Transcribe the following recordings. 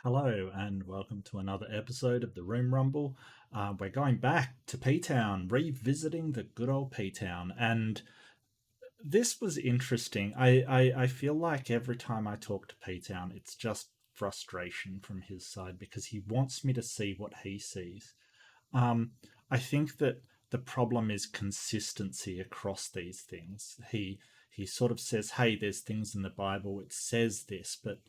Hello and welcome to another episode of the Room Rumble. We're going back to PTown, revisiting the good old PTown, and this was interesting. I feel like every time I talk to PTown, it's just frustration from his side because he wants me to see what he sees. Um, I think that the problem is consistency across these things. He sort of says, "Hey, there's things in the Bible. It says this, but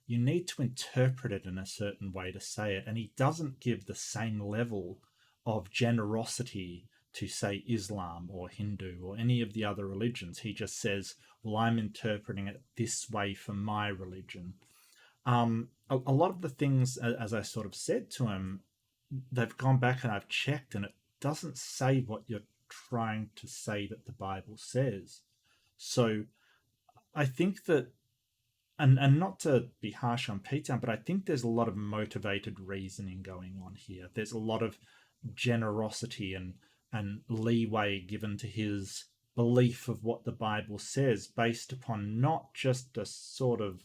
you need to interpret it in a certain way to say it." And he doesn't give the same level of generosity to, say, Islam or Hindu or any of the other religions. He just says, "Well, I'm interpreting it this way for my religion." A lot of the things, as I sort of said to him, they've gone back and I've checked, and it doesn't say what you're trying to say that the Bible says. So I think that, and not to be harsh on Peter, but I think there's a lot of motivated reasoning going on here. There's a lot of generosity and leeway given to his belief of what the Bible says based upon not just a sort of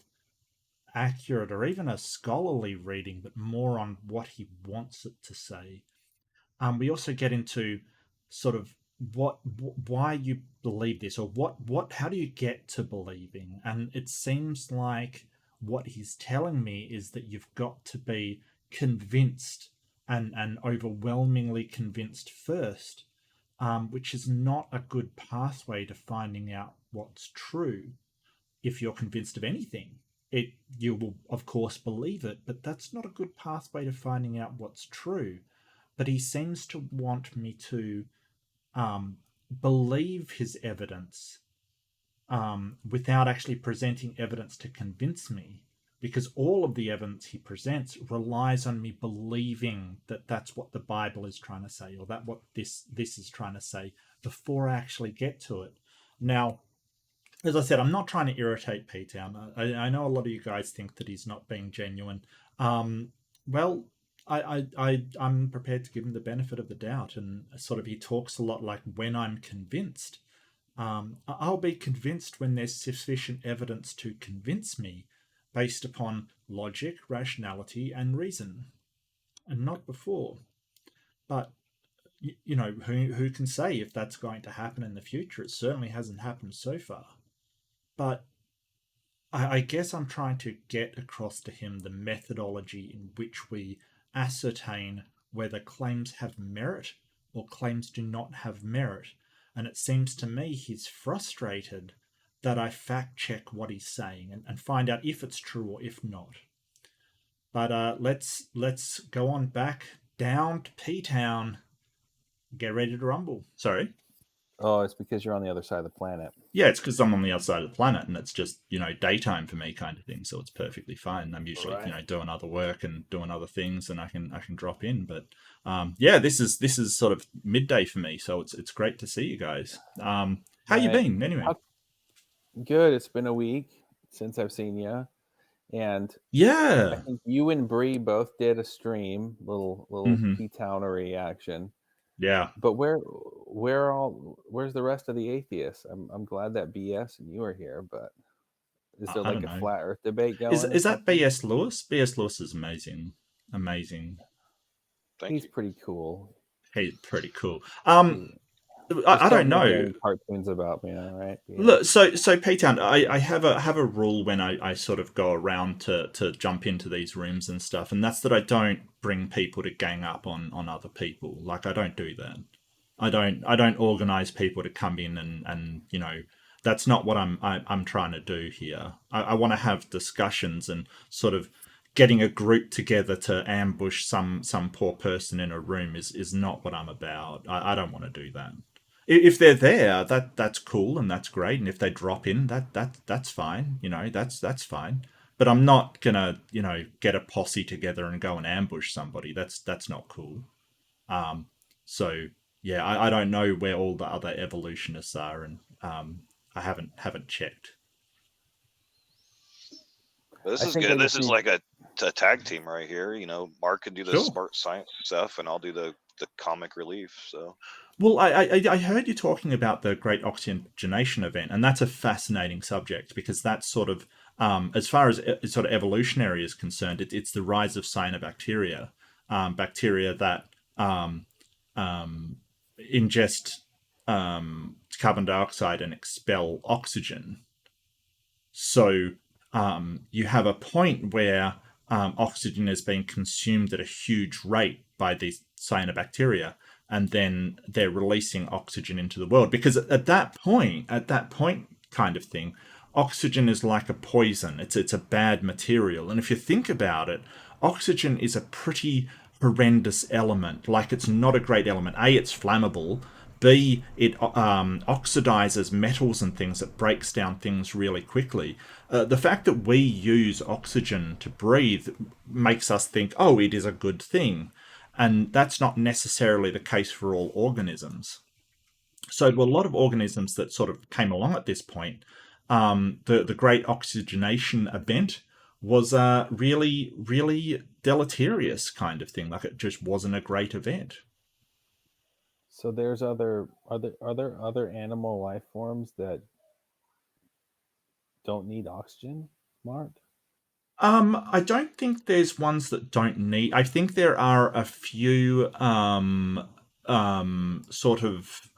accurate or even a scholarly reading, but more on what he wants it to say. We also get into sort of why you believe this, or how do you get to believing. And it seems like what he's telling me is that you've got to be convinced and overwhelmingly convinced first, which is not a good pathway to finding out what's true. If you're convinced of anything, it you will of course believe it, but that's not a good pathway to finding out what's true. But he seems to want me to um, believe his evidence, without actually presenting evidence to convince me, because all of the evidence he presents relies on me believing that that's what the Bible is trying to say, or that what this is trying to say, before I actually get to it. Now, as I said, I'm not trying to irritate P-Town. I know a lot of you guys think that he's not being genuine. Well, I'm prepared to give him the benefit of the doubt, and sort of he talks a lot like when I'm convinced. I'll be convinced when there's sufficient evidence to convince me, based upon logic, rationality, and reason, and not before. But who can say if that's going to happen in the future? It certainly hasn't happened so far. But I guess I'm trying to get across to him the methodology in which we ascertain whether claims have merit or claims do not have merit. And it seems to me he's frustrated that I fact check what he's saying and find out if it's true or if not. But let's go on back down to P Town. Get ready to rumble. Sorry. Oh, it's because you're on the other side of the planet. Yeah, it's because I'm on the other side of the planet, and it's just daytime for me, kind of thing. So it's perfectly fine. I'm usually Right. doing other work and doing other things, and I can drop in. But yeah, this is sort of midday for me, so it's great to see you guys. How you Right. been anyway? Good. It's been a week since I've seen you, and I Yeah. think you and Bree both did a stream, little Hmm. P-Townery action. Yeah. But where's the rest of the atheists? I'm glad that BS and you are here, but is there I like don't a know. flat Earth debate Is going or is that something? BS Lewis? BS Lewis is amazing, amazing. Thank He's you. pretty cool. He's pretty cool. He, I just don't don't make know. any cartoons about me, all right? BS. Look, so Paytown, I have a rule when I sort of go around to jump into these rooms and stuff, and that's that I don't bring people to gang up on other people. Like, I don't do that. I don't organize people to come in and that's not what I'm trying to do here. I want to have discussions, and sort of getting a group together to ambush some poor person in a room is not what I'm about. I don't want to do that. If they're there, that's cool and that's great. And if they drop in, that's fine. That's fine. But I'm not gonna get a posse together and go and ambush somebody. That's not cool. So yeah, I don't know where all the other evolutionists are, and I haven't checked. But this I is think I good. This just is need like a tag team right here. Mark can do the Sure. smart science stuff, and I'll do the the comic relief. So Well, I heard you talking about the Great Oxygenation event, and that's a fascinating subject because that's sort of, as far as sort of evolutionary is concerned, it's the rise of cyanobacteria, bacteria that um, um, ingest carbon dioxide and expel oxygen. So you have a point where oxygen is being consumed at a huge rate by these cyanobacteria, and then they're releasing oxygen into the world. Because at that point, kind of thing, oxygen is like a poison. It's a bad material, and if you think about it, oxygen is a pretty horrendous element. Like it's not a great element. A, it's flammable. B, it oxidizes metals and things. It breaks down things really quickly. The fact that we use oxygen to breathe makes us think, oh, it is a good thing. And that's not necessarily the case for all organisms. So, to a lot of organisms that sort of came along at this point, the great oxygenation event was a really deleterious kind of thing. Like it just wasn't a great event. So there's other are there other animal life forms that don't need oxygen, Mark? I don't think there's ones that don't need. I think there are a few sort of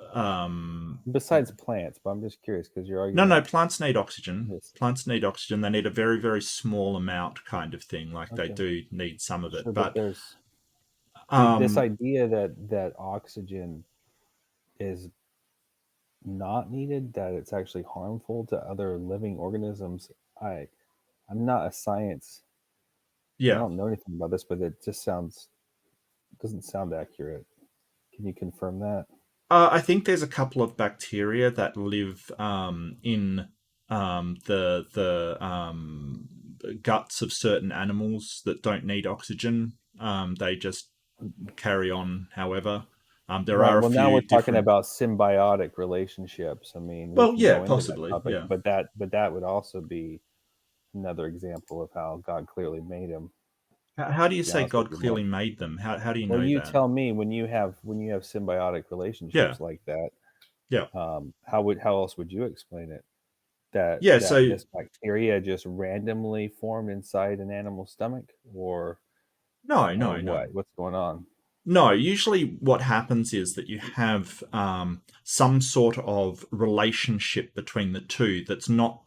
Besides plants, but I'm just curious because your no, argument plants need oxygen. is Plants need oxygen. They need a very small amount kind of thing. Like they okay. do need some of it. Sure, but But there's this um idea that oxygen is not needed, that it's actually harmful to other living organisms. I I'm not a science. I yeah. don't know anything about this, but it just sounds doesn't sound accurate. Can you confirm that? I think there's a couple of bacteria that live in the guts of certain animals that don't need oxygen. They just carry on. However, there Right. are a Well, now few we're talking different. about symbiotic relationships. I mean, we Well, can yeah, go into that possibly, topic, yeah. but that would also be another example of how God clearly made him. How do you To be say honest with God you, clearly Mark. made them? How do you Well, know you that? tell me when you have symbiotic Yeah, relationships like that, yeah, how else would you explain it? yeah. That So this bacteria just randomly formed inside an animal's stomach, no, or no, no. what? What's going on? No, usually what happens is that you have some sort of relationship between the two that's not,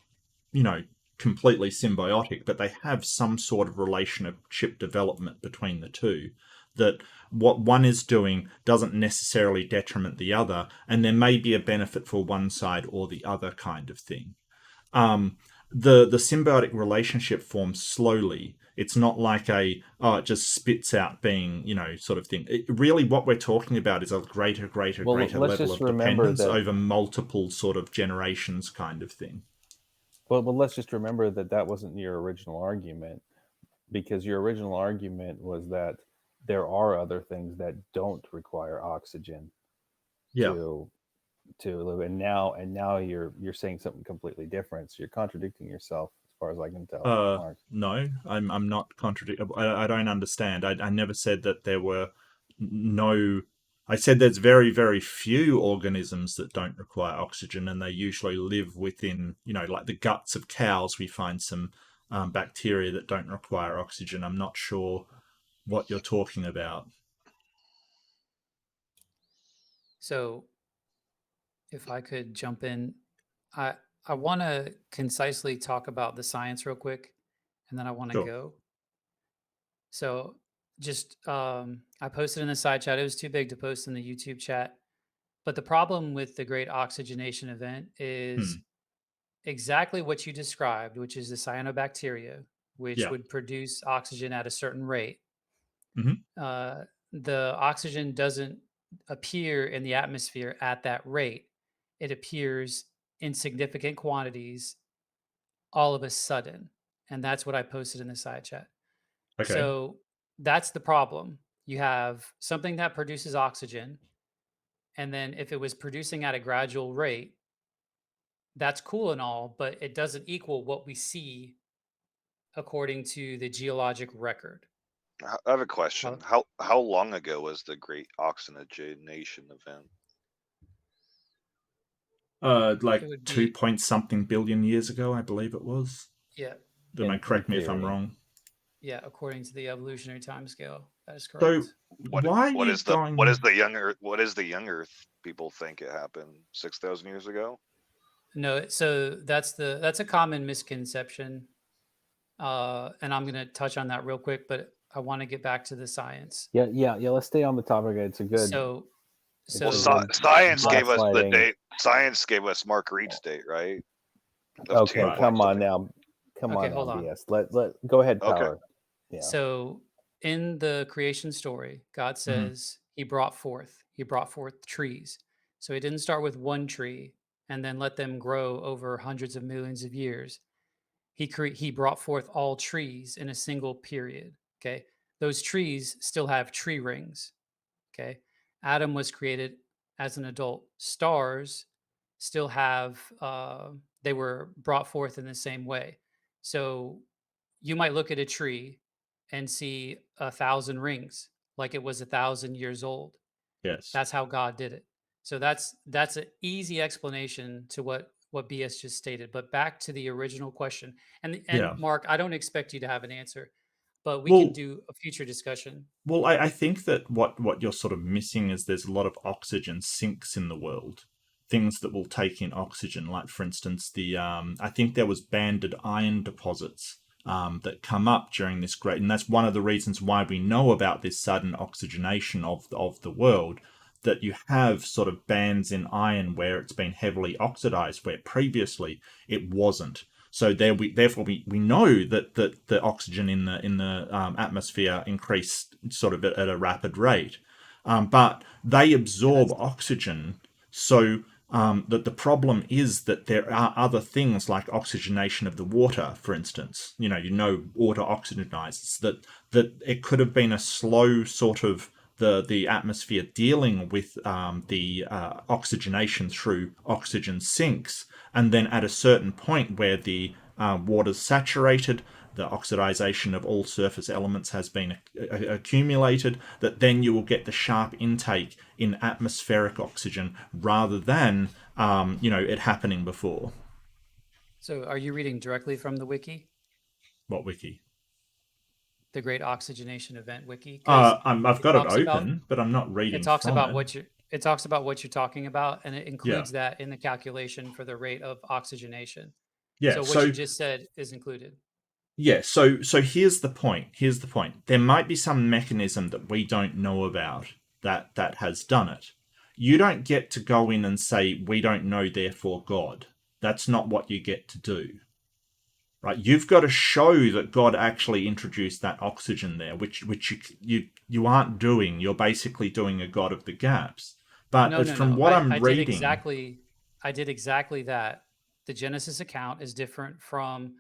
you know, completely symbiotic, but they have some sort of relationship development between the two. That what one is doing doesn't necessarily detriment the other, and there may be a benefit for one side or the other kind of thing. um, the symbiotic relationship forms slowly. It's not like a it just spits out being sort of thing. Really, what we're talking about is a Well, greater let's level just of remember dependence that. over multiple sort of generations, kind of thing. Well, let's just remember that that wasn't your original argument, because your original argument was that there are other things that don't require oxygen Yeah. to live, and now you're saying something completely different. So you're contradicting yourself, as far as I can tell, Mark. No, I'm not contradicting. I don't understand. I never said that there were no. I said there's very few organisms that don't require oxygen, and they usually live within, like the guts of cows. We find some bacteria that don't require oxygen. I'm not sure what you're talking about. So if I could jump in, I I want to concisely talk about the science real quick, and then I want to Sure. go. So just I posted in the side chat. It was too big to post in the YouTube chat. But the problem with the Great Oxygenation event is Hmm. exactly what you described, which is the cyanobacteria, which Yeah. would produce oxygen at a certain rate. Hmm. Uh, the oxygen doesn't appear in the atmosphere at that rate. It appears in significant quantities all of a sudden. And that's what I posted in the side chat. Okay. So that's the problem. You have something that produces oxygen. And then if it was producing at a gradual rate, that's cool and all, but it doesn't equal what we see according to the geologic record. I have a question. How long ago was the Great Oxygenation event? Like It would 2 be point something billion years ago, I believe it was. yeah, In Correct me if I'm theory. wrong. yeah, according to the evolutionary timescale. That is So correct. why are What you is going? the young Earth? What is the young Earth people think it happened 6,000 years ago? No, so that's a common misconception. And I'm gonna touch on that real quick, but I want to get back to the science. Yeah. Let's stay on the topic. It's a good. So It's Well, a so good science my gave us the gaslighting. date. Science gave us Mark Reed's date, right? Of two Okay, Right. point come on something. now. Come okay, on now, hold on. BS. Let go ahead, Okay. Power. Yeah. So in the creation story, God Mhm. says he brought forth trees. So he didn't start with one tree and then let them grow over hundreds of millions of years. He brought forth all trees in a single period. Okay. Those trees still have tree rings. Okay. Adam was created as an adult. Stars still have, they were brought forth in the same way. So you might look at a tree and see 1,000 rings, like it was 1,000 years old. Yes. That's how God did it. So that's an easy explanation to what BS just stated. But back to the original question, and Yeah. Mark, I don't expect you to have an answer, but we can Well, do a future discussion. I think that what you're sort of missing is there's a lot of oxygen sinks in the world, things that will take in oxygen. Like for instance, the I think there was banded iron deposits that come up during this great, and that's one of the reasons why we know about this sudden oxygenation of the world. That you have sort of bands in iron where it's been heavily oxidized, where previously it wasn't. So therefore we know that the oxygen in the atmosphere increased sort of at a rapid rate, but they Yeah, absorb that's oxygen. So that the problem is that there are other things like oxygenation of the water, for instance. Water oxygenizes. That it could have been a slow sort of the atmosphere dealing with the oxygenation through oxygen sinks, and then at a certain point where the water's saturated, the oxidization of all surface elements has been accumulated, that then you will get the sharp intake in atmospheric oxygen rather than it happening before. So are you reading directly from the wiki, What wiki? the Great Oxygenation Event wiki? Because I've it got it talks about open, but I'm not it reading talks from about it. it talks about what you're talking about, and it Yeah, includes that in the calculation for the rate of oxygenation. yeah. So what you So just said is included. yeah, so here's the point. Here's the point. There might be some mechanism that we don't know about that has done it. You don't get to go in and say we don't know, therefore God. That's not what you get to do. Right? You've got to show that God actually introduced that oxygen there, which you aren't doing. You're basically doing a God of the gaps. But No, no, from no. what I'm reading, I did exactly that. The Genesis account is different from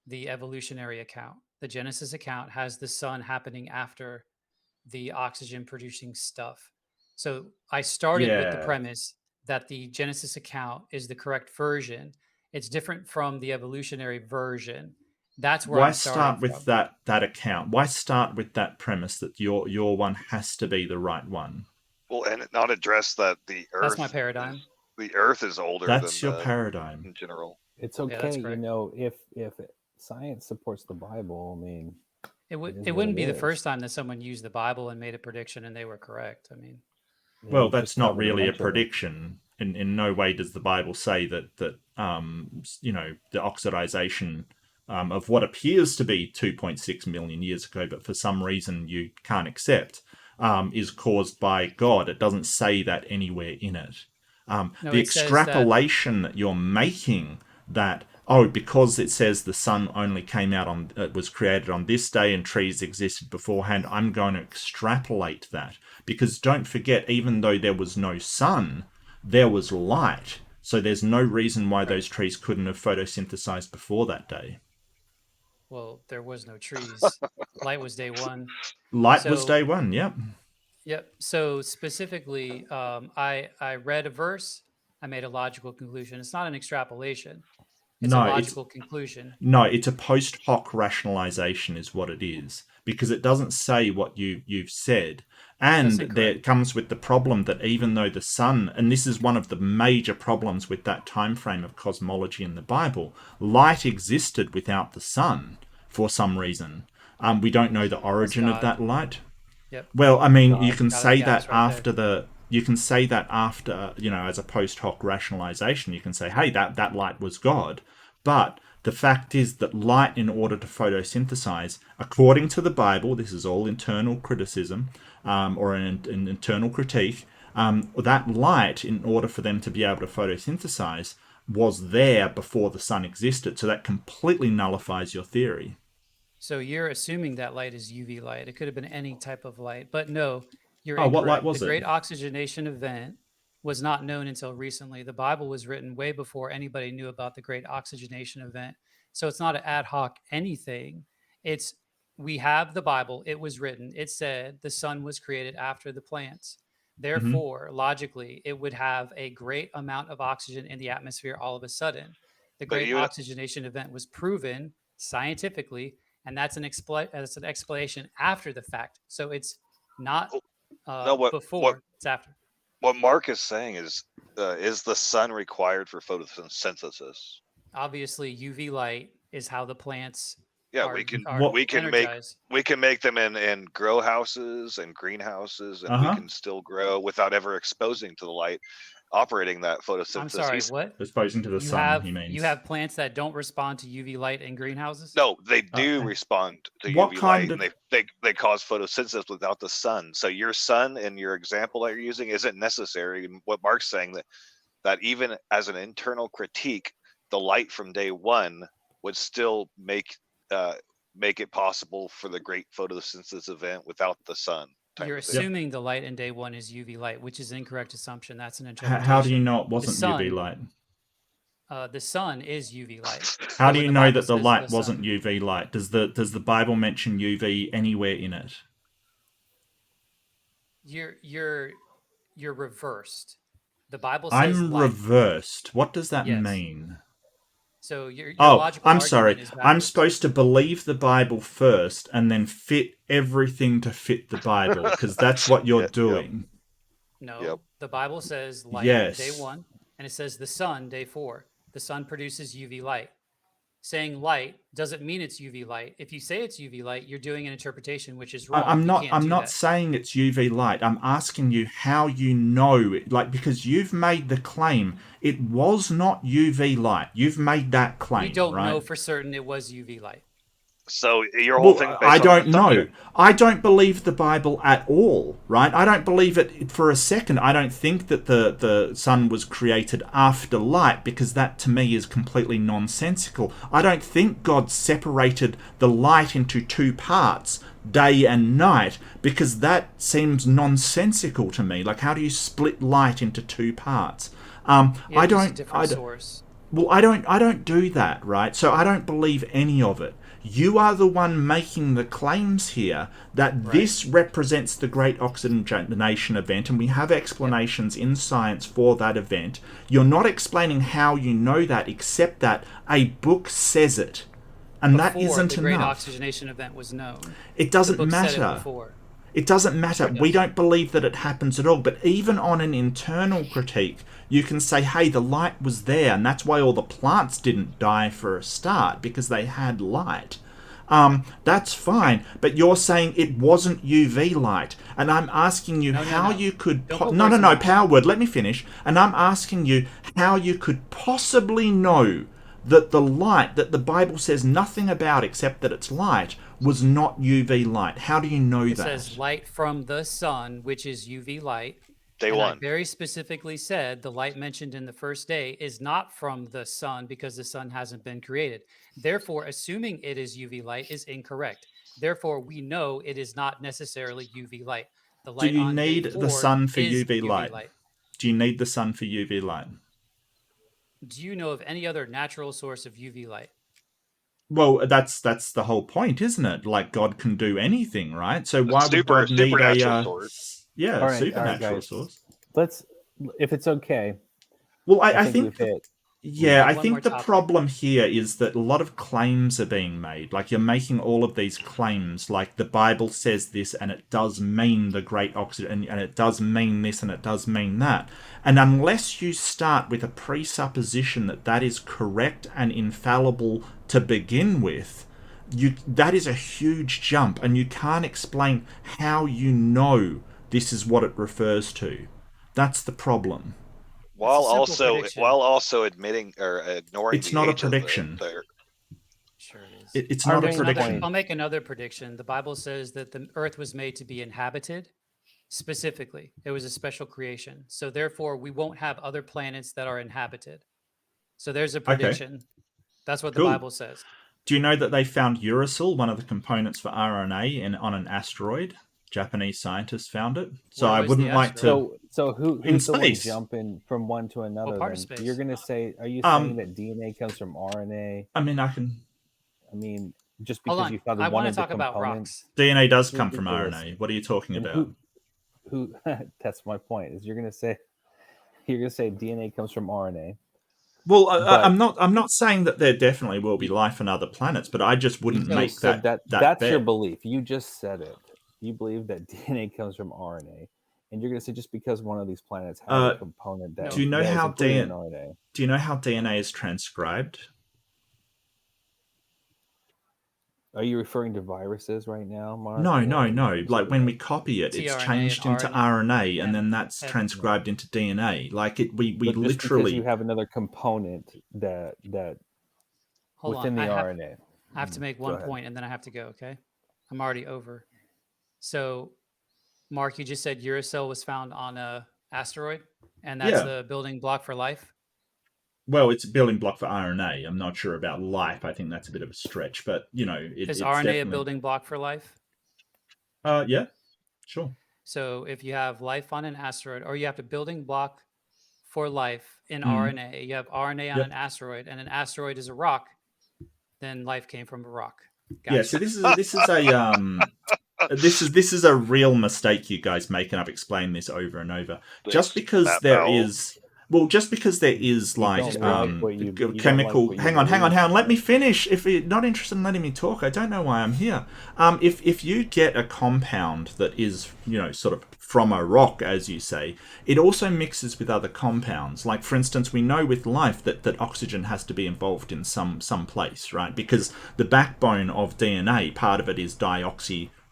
the evolutionary account. The Genesis account has the sun happening after the oxygen producing stuff. So I started with the yeah, premise that the Genesis account is the correct version. It's different from the evolutionary version. That's where why I'm starting start with from. that account? Why start with that premise that your one has to be the right one? Well, and not address that That's my paradigm. the Earth is older than That's your the paradigm. in general. It's Yeah, that's okay, correct. if science supports the Bible, I mean, it is It what wouldn't it be the is. first time that someone used the Bible and made a prediction and they were correct. I mean, Well, You've that's just not covered a really a bunch of them. prediction. In no way does the Bible say that the oxidization of what appears to be 2.6 million years ago, but for some reason you can't accept, is caused by God. It doesn't say that anywhere in it. no, The it says that extrapolation that you're making, that because it says the sun only came out on was created on this day and trees existed beforehand, I'm going to extrapolate that, because don't forget, even though there was no sun, there was light, so there's no reason why right. those trees couldn't have photosynthesized before that day. Well, there was no trees. Light was day one. Light was So day one. Yep. yep. So specifically, I read a verse. I made a logical conclusion. It's not an extrapolation. It's a No, it's logical conclusion. no, it's a post hoc rationalization, is what it is, because it doesn't say what you've said, and That's there incorrect. it comes with the problem that even though the sun, and this is one of the major problems with that time frame of cosmology in the Bible, light existed without the sun for some reason. We don't know the That's origin of God. that light. Yep. Well, I mean, you God. can God of the say that gas right there. after the you can say that after, as a post hoc rationalization, you can say, hey, that light was God. But the fact is that light, in order to photosynthesize, according to the Bible, this is all internal criticism, or an internal critique, that light, in order for them to be able to photosynthesize, was there before the sun existed. So that completely nullifies your theory. So you're assuming that light is UV light. It could have been any type of light, but no, you're Oh, what light incorrect. The was it? Great Oxygenation Event was not known until recently. The Bible was written way before anybody knew about the Great Oxygenation Event. So it's not an ad hoc anything. It's We have the Bible. It was written. It said the sun was created after the plants. Hmm. Therefore, logically, it would have a great amount of oxygen in the atmosphere all of a sudden. The But Great you Oxygenation Event was proven scientifically, and that's an explanation after the fact. So it's not know before; it's after. what Mark is saying is the sun required for photosynthesis? Obviously, UV light is how the plants Yeah, are are What? energized. we can make them in grow houses and greenhouses, and we Uh-huh. can still grow without ever exposing to the light, operating that I'm photosynthesis. sorry, what? Exposing to the sun, he You means. have plants that don't respond to UV light in greenhouses? No, they Uh, do respond to what UV light, kind and of they cause photosynthesis without the sun. So your sun in your example that you're using isn't necessary. And what Mark's saying, that even as an internal critique, the light from day one would still make it possible for the great photosynthesis event without the sun type You're of thing. Yep. assuming the light in day one is UV light, which is an incorrect assumption. That's an How do you interpretation. know it The wasn't UV sun, light? the sun is UV light. How So do when you the know Bible that the says the light wasn't sun, UV light? Does the Bible mention UV anywhere in it? you're reversed. The Bible says I'm light. reversed. What does that Yes. mean? So your Oh, logical I'm sorry. argument is I'm backwards. supposed to believe the Bible first and then fit everything to fit the Bible because that's what you're Yeah, yep, doing. yep. No, the Bible says light day Yes. one, and it says the sun day four. The sun produces UV light. Saying light doesn't mean it's UV light. If you say it's UV light, you're doing an interpretation which is wrong. I'm You not can't I'm do not that. saying it's UV light. I'm asking you how you know, like, because you've made the claim it was not UV light. You've made that We claim, don't know right? for certain it was UV light. So your whole thing Well, I based on don't know. assumption. I don't believe the Bible at all, right? I don't believe it for a second. I don't think that the sun was created after light because that to me is completely nonsensical. I don't think God separated the light into two parts, day and night, because that seems nonsensical to me. Like, how do you split light into two parts? You I have to use a don't. different source. Well, I don't do that, right? So I don't believe any of it. You are the one making the claims here that Right. this represents the Great Oxygenation event, and we have Yep. explanations in science for that event. You're not explaining how you know that, except that a book says it. And that Before isn't the Great enough. Oxygenation Event was known, It the doesn't book said it matter. before. It doesn't matter. Sure We does. don't believe that it happens at all. But even on an internal critique, you can say, hey, the light was there, and that's why all the plants didn't die for a start, because they had light. That's fine. But you're saying it wasn't UV light. And I'm asking you No, no, how no. you could... Don't put no, words no, in my no, mouth. power word. Let me finish. And I'm asking you how you could possibly know that the light that the Bible says nothing about except that it's light was not UV light. How do you know It that? says light from the sun, which is UV light. Day And I one. very specifically said the light mentioned in the first day is not from the sun because the sun hasn't been created. Therefore, assuming it is UV light is incorrect. Therefore, we know it is not necessarily UV light. The Do light you on day need the 4 sun for is UV UV light? light. Do you need the sun for UV light? Do you know of any other natural source of UV light? Well, that's the whole point, isn't it? Like, God can do anything, right? So why would God need a Supernatural source. yeah, All right, supernatural guys. source? Let's, if it's okay, Well, I I think think we've hit. Yeah, I one more think the topic. problem here is that a lot of claims are being made. Like, you're making all of these claims, like the Bible says this, and it does mean the great oxygen, and it does mean this, and it does mean that. And unless you start with a presupposition that that is correct and infallible to begin with, that is a huge jump, and you can't explain how you know this is what it refers to. That's the problem. It's a simple prediction. while also admitting or ignoring It's the not a age of prediction. Sure it is. It's Our not a main prediction. point- I'll make another prediction. The Bible says that the earth was made to be inhabited. Specifically, it was a special creation. So therefore, we won't have other planets that are inhabited. So there's a prediction. That's what the Cool. Bible says. Do you know that they found uracil, one of the components for RNA, on an asteroid? Japanese scientists found it. So Where I was wouldn't the like to. asteroid? So who's the one space. jumping from one to another? part of Then space? you're gonna say, are you saying that DNA comes from RNA? I mean, I can. I mean, just Hold because on. you found I one want to of the talk about components. rocks. DNA does come from Ridiculous. RNA. What are you talking And about? who? That's my point. Is you're gonna say DNA comes from RNA. Well, But- I'm not saying that there definitely will be life on other planets, but I just wouldn't You make just said that that's your bet. belief. You just said it. You believe that DNA comes from RNA, and you're gonna say just because one of these planets has a component that Do you know that is how included in DNA? RNA. Do you know how DNA is transcribed? Are you referring to viruses right now, Mark? No. Or- Like when we copy it, it's tRNA changed and into RNA, RNA, and and then that's and- transcribed into DNA. Like we But just because literally. you have another component that Hold within on. the RNA. I have to make Go one ahead. point and then I have to go. Okay. I'm already over. So, Mark, you just said uracil was found on a asteroid, and that's Yeah. the building block for life. Well, it's a building block for RNA. I'm not sure about life. I think that's a bit of a stretch, but Is it's RNA definitely a building block for life? Yeah, sure. So if you have life on an asteroid, or you have a building block for life in Mhm. RNA, you have RNA on Yep. an asteroid, and an asteroid is a rock, then life came from a rock. Yeah. Gotcha. So this is a this is a real mistake you guys make, and I've explained this over and over. Just because Matt there Powell. is. Well, just because there is like don't like what you chemical. believe, Hang on. Let me Mark. finish. If you're not interested in letting me talk, I don't know why I'm here. If you get a compound that is sort of from a rock, as you say, it also mixes with other compounds. Like for instance, we know with life that oxygen has to be involved in some place, right? Because the backbone of DNA, part of it is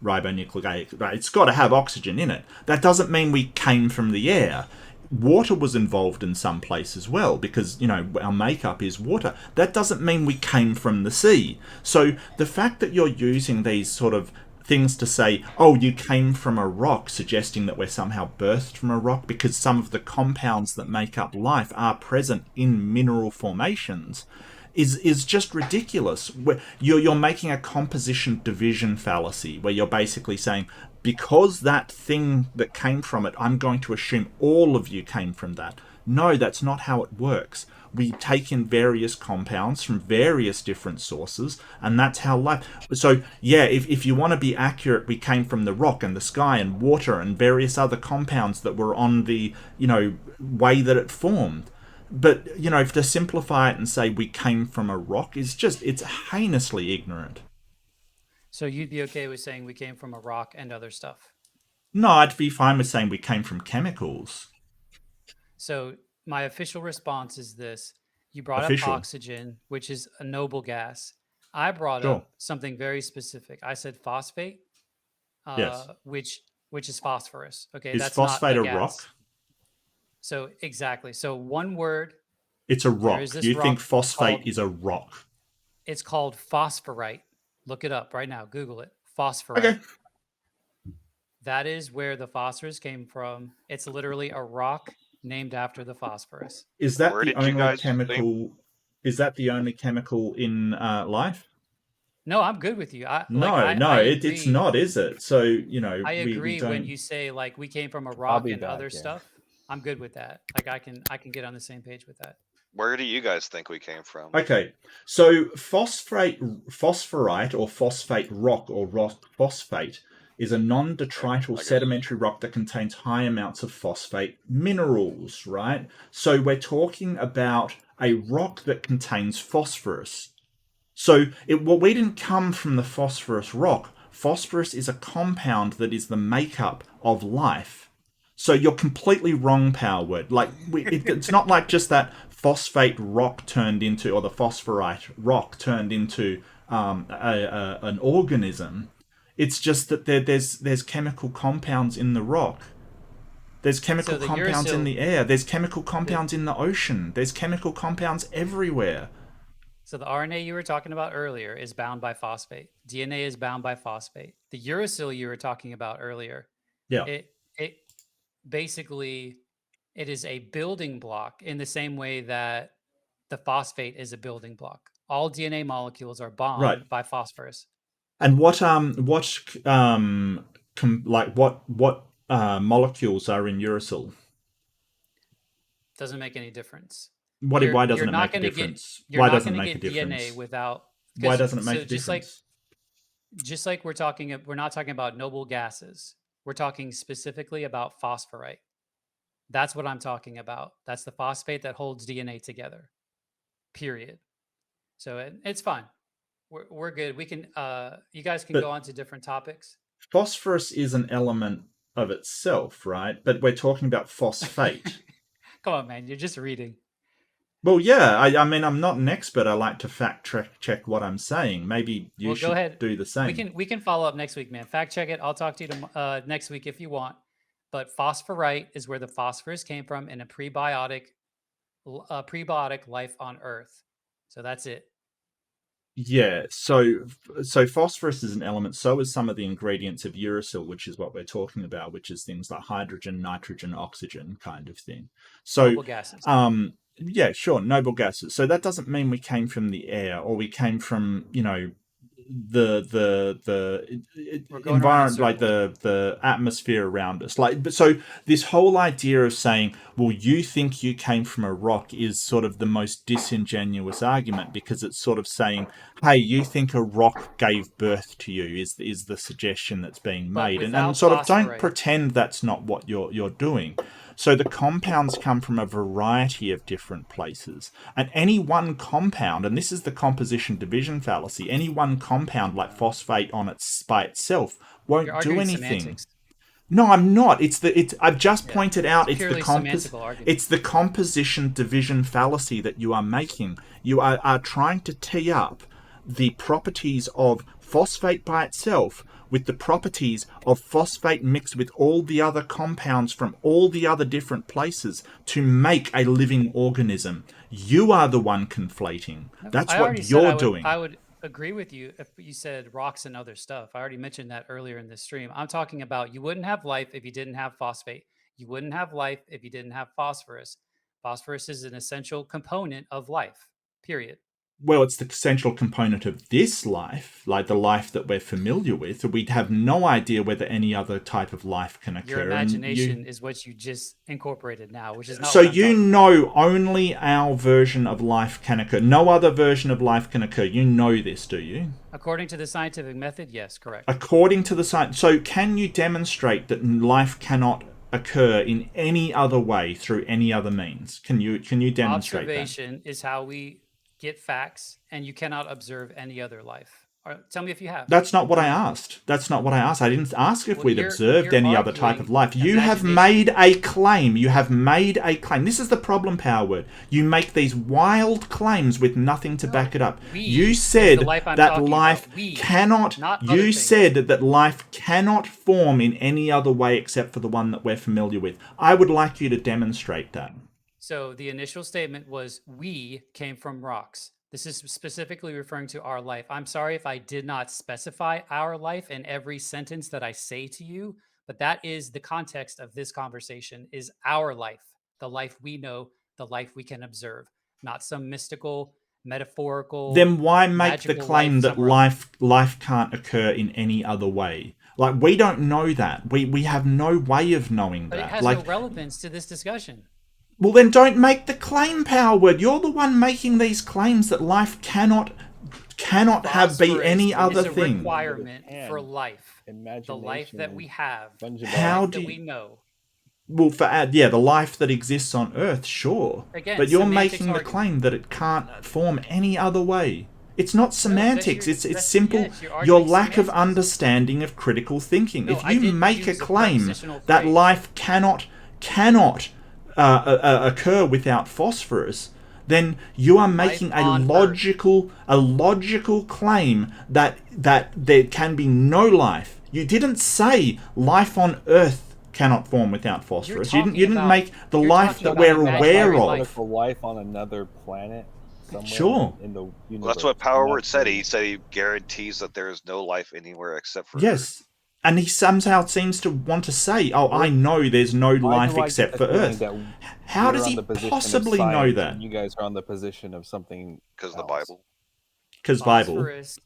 deoxyribonucleic. Right? It's got to have oxygen in it. That doesn't mean we came from the air. Water was involved in some place as well, because our makeup is water. That doesn't mean we came from the sea. So the fact that you're using these sort of things to say, oh, you came from a rock, suggesting that we're somehow birthed from a rock, because some of the compounds that make up life are present in mineral formations, is just ridiculous. You're making a composition division fallacy, where you're basically saying, because that thing that came from it, I'm going to assume all of you came from that. No, that's not how it works. We take in various compounds from various different sources, and that's how life. So yeah, if you want to be accurate, we came from the rock and the sky and water and various other compounds that were on the way that it formed. But to simplify it and say we came from a rock is it's heinously ignorant. So you'd be okay with saying we came from a rock and other stuff? No, I'd be fine with saying we came from chemicals. So my official response is this. You brought Official. up oxygen, which is a noble gas. I brought Sure. up something very specific. I said phosphate, Yes. which is phosphorus. Okay, Is that's phosphate not a gas. rock? So exactly. So one word. It's a rock. is this You think rock phosphate called- is a rock? It's called phosphorite. Look it up right now. Google it. Phosphorite. Okay. That is where the phosphorus came from. It's literally a rock named after the phosphorus. Is that Where the did you only guys chemical? Is that the only chemical in life? No, I'm good with you. I It's agree. not, is it? So I we agree don't. when you say like we came from a rock be and back, other yeah. stuff. I'm good with that. Like I can get on the same page with that. Where do you guys think we came from? Okay, so phosphorite or phosphate rock or phosphate is a non-detrital guess. sedimentary rock that contains high amounts of phosphate minerals, right? So we're talking about a rock that contains phosphorus. So we didn't come from the phosphorus rock. Phosphorus is a compound that is the makeup of life. So you're completely wrong, Power Word. Like it's not like just that phosphate rock turned into, or the phosphorite rock turned into an organism. It's just that there's chemical compounds in the rock. There's chemical So the compounds in uracil, the air. There's chemical the compounds in the ocean. There's chemical compounds everywhere. so the RNA you were talking about earlier is bound by phosphate. DNA is bound by phosphate. The uracil you were talking about earlier, Yeah. it basically it is a building block in the same way that the phosphate is a building block. All DNA molecules are Right. bound by phosphorus. And what molecules are in uracil? Doesn't make any difference. Why You're doesn't it not make a going to get difference? you're Why not doesn't going it to make a get DNA difference? without Why because doesn't it make so a difference? just like we're not talking about noble gases. We're talking specifically about phosphorite. That's what I'm talking about. That's the phosphate that holds DNA together. Period. So it's fine. We're good. We can you guys can go But on to different topics. phosphorus is an element of itself, right? But we're talking about phosphate. Come on, man. You're just reading. Well, yeah. I mean, I'm not an expert. I like to fact check what I'm saying. Maybe you Well, go should ahead. do the same. We can follow up next week, man. Fact check it. I'll talk to you next week if you want. But phosphorite is where the phosphorus came from in a prebiotic life on Earth. So that's it. Yeah, so phosphorus is an element. So is some of the ingredients of uracil, which is what we're talking about, which is things like hydrogen, nitrogen, oxygen, kind of thing. So, Noble gases. yeah, sure, noble gases. So that doesn't mean we came from the air or we came from, the We're going around in environment, like circles. the atmosphere around us. Like, but so this whole idea of saying, well, you think you came from a rock, is sort of the most disingenuous argument, because it's sort of saying, hey, you think a rock gave birth to you, is the suggestion that's being But made. And without sort of don't phosphorite, pretend that's not what you're doing. So the compounds come from a variety of different places. And any one compound, and this is the composition division fallacy, any one compound like phosphate by itself you're won't do arguing anything. semantics. No, I'm not. I've just Yeah. pointed out It's purely semantical argument. it's the composition division fallacy that you are making. You are trying to tee up the properties of phosphate by itself with the properties of phosphate mixed with all the other compounds from all the other different places to make a living organism. You are the one conflating. That's I already what said you're doing. I would agree with you if you said rocks and other stuff. I already mentioned that earlier in this stream. I'm talking about you wouldn't have life if you didn't have phosphate. You wouldn't have life if you didn't have phosphorus. Phosphorus is an essential component of life. Period. Well, it's the essential component of this life, like the life that we're familiar with. We'd have no idea whether any other type of life can Your occur. imagination is what you just incorporated now, which is not So what I'm you talking about. know only our version of life can occur. No other version of life can occur. You know this, do you? According to the scientific method, yes, correct. According to the science. So can you demonstrate that life cannot occur in any other way through any other means? Can you demonstrate that? Observation is how we get facts, and you cannot observe any other life. Tell me if you have. That's not what I asked. That's not what I asked. I didn't ask if Well, we'd observed any other type of arguing life. You have imagination. made a claim. You have made a claim. This is the problem, Power Word. You make these wild claims with nothing to back it up. You is said the life I'm that talking life about. We, cannot. not other You things. said that life cannot form in any other way except for the one that we're familiar with. I would like you to demonstrate that. So the initial statement was we came from rocks. This is specifically referring to our life. I'm sorry if I did not specify our life in every sentence that I say to you, but that is the context of this conversation, is our life, the life we know, the life we can observe, not some mystical, metaphorical, Then why make the magical claim life that somewhere else. life can't occur in any other way? Like, we don't know that. We have no way of knowing But it that. has Like, no relevance to this discussion. well, then don't make the claim, Power Word. You're the one making these claims that life cannot have be any other is a thing. requirement for life. The life that we have, the How life do that we you, know. Well, the life that exists on Earth, sure. Again, But you're semantics making the argument. claim that it can't form any other way. It's not No, semantics. It's simple. yes, you're Your arguing lack of semantics. understanding of critical thinking. No, If I you didn't make a use a claim prepositional that phrase. life cannot occur without phosphorus, then you are making a on logical claim that there can be no life. You didn't say life on Earth cannot form without phosphorus. You didn't make the you're life talking that about we're aware imaginary of. life. Hypothetical life on another planet somewhere Sure. in the universe. Well, that's what Power Word said. He said he guarantees that there is no life anywhere except for Earth. Yes. And he somehow seems to want to say, "Oh, I know there's no Why life do I except get for the feeling Earth." that How we're does on he the position of possibly know science that? and you guys are on the position of something Because the else? Bible. Because Bible. Phosphorus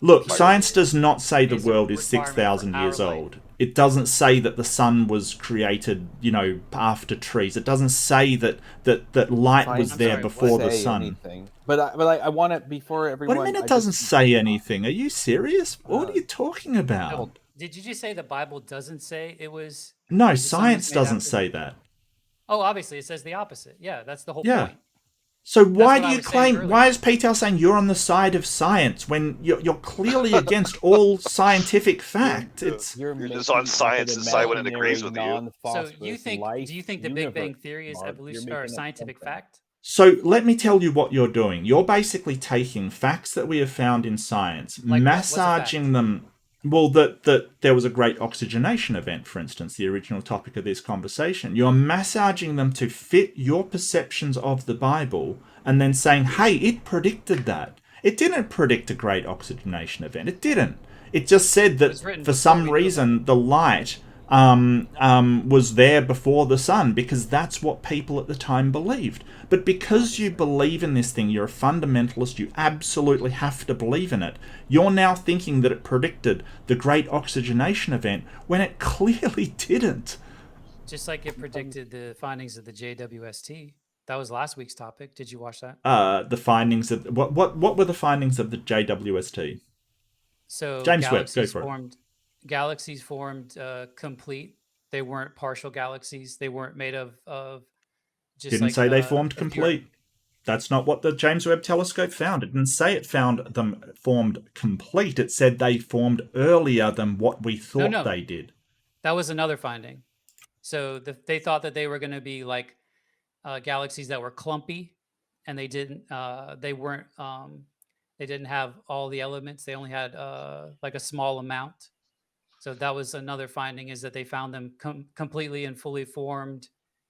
Look, Bible. science does not say the is a world is requirement for 6,000 our years life. old. It doesn't say that the sun was created, after trees. It doesn't say that light Science was there sorry, before the say sun. anything. But I want it before everyone. What do you mean it I doesn't just- say anything? Are you serious? What are you talking about? Did you just say the Bible doesn't say it was? No, the sun was science made doesn't after- say that. Oh, obviously it says the opposite. Yeah, that's the whole Yeah. point. So why what do I you was saying claim? Why earlier. is PTown saying you're on the side of science when you're clearly against all scientific fact? It's You're making just on up an science's side when it agrees with imaginary you. So non-phosphorus life do you think the universe, Big Bang Theory is Mark. evolution You're or making up scientific something. fact? So let me tell you what you're doing. You're basically taking facts that we have found in science, Like what? What's a fact? massaging them. Well, that there was a great oxygenation event, for instance, the original topic of this conversation. You're massaging them to fit your perceptions of the Bible and then saying, hey, it predicted that. It didn't predict a great oxygenation event. It didn't. It just said that was written for before some we knew about reason the light was there before the sun because that's what people at the time believed. But because you believe in this thing, you're a fundamentalist, you absolutely have to believe in it. You're now thinking that it predicted the great oxygenation event when it clearly didn't. Just like it predicted the findings of the JWST. That was last week's topic. Did you watch that? The findings of what were the findings of the JWST? So James Webb, go for it. Galaxies formed complete. They weren't partial galaxies. They weren't made of just Didn't like say they formed a few- complete. That's not what the James Webb Telescope found. It didn't say it found them formed complete. It said they formed earlier than what we thought No. they did. That was another finding. So they thought that they were going to be like galaxies that were clumpy, and they didn't. They weren't. They didn't have all the elements. They only had like a small amount. So that was another finding, is that they found them completely and fully formed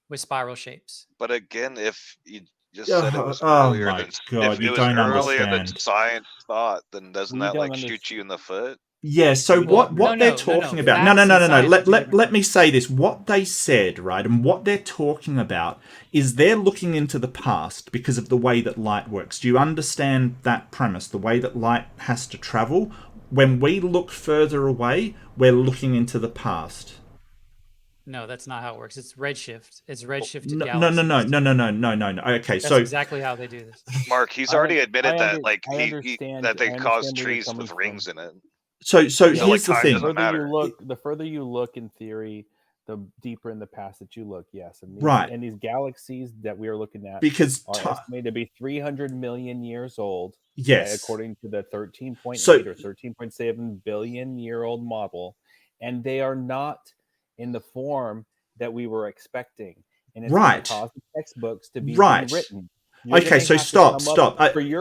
with spiral shapes. But again, if you just said it was Oh earlier my than God, if you it was don't earlier than understand. science thought, then doesn't We that don't like shoot understand. you in the foot? Yeah, so Well, what they're talking about... Facts and No. science are two different Let me say this. What they said, right, and what they're talking about is they're looking into the past because of the way that light works. Do you understand that premise, the way that light has to travel? When we look further away, we're looking into the past. No, that's not how it works. It's redshift. It's redshifted No. galaxies. Okay, That's so exactly how they do this. Mark, he's already admitted that they I cause understand where you're trees coming with from. rings in it. so So like here's the time thing. doesn't matter. The further you look in theory, the deeper in the past that you look. Yes, and Right. And these galaxies that we are looking at Because are estimated to be 300 million years old. yes, according to the 13.8 So- or 13.7 billion year old model, and they are not in the form that we were expecting, and it's Right. going to cause the textbooks to be Right. rewritten. Okay, so stop. For your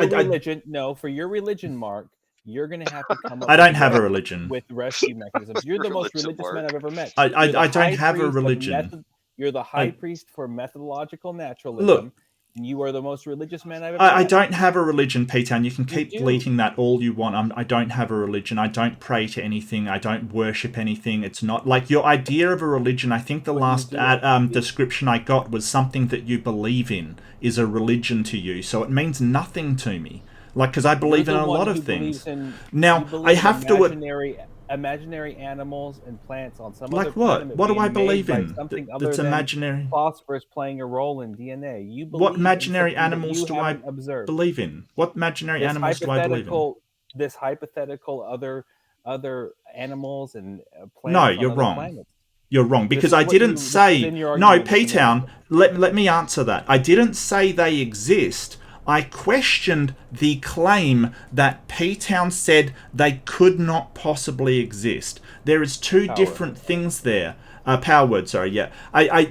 religion, Mark, you're going to have to come up. I don't have a religion. With rescue mechanisms. You're the most Religion, religious man Mark. I've ever met. I You're the don't high have a priest of religion. You're the high priest for methodological naturalism. Look. And you are the most religious man I've ever I met. don't have a religion, Peter, and you can keep do. bleating that all you want. I don't have a religion. I don't pray to anything. I don't worship anything. It's not like your idea of a religion. I think the last description I got was something that you believe in is a religion to you. So it means nothing to me. Like, because I believe in a lot of things. Now, I have to... Imaginary animals and plants on some like other what? planet. What do I being made believe by in? Something That's other than imaginary. Phosphorus playing a role in DNA. You believe What imaginary in something animals that you do I haven't observed. believe in? What imaginary animals do I believe in? This hypothetical other animals and plants. No, on you're other wrong. planets. You're wrong, because is I what didn't you- this is say in your no. argument, P-Town. Let me answer that. I didn't say they exist. I questioned the claim that P-Town said they could not possibly exist. There is two Power. different things there. Power word, sorry, yeah.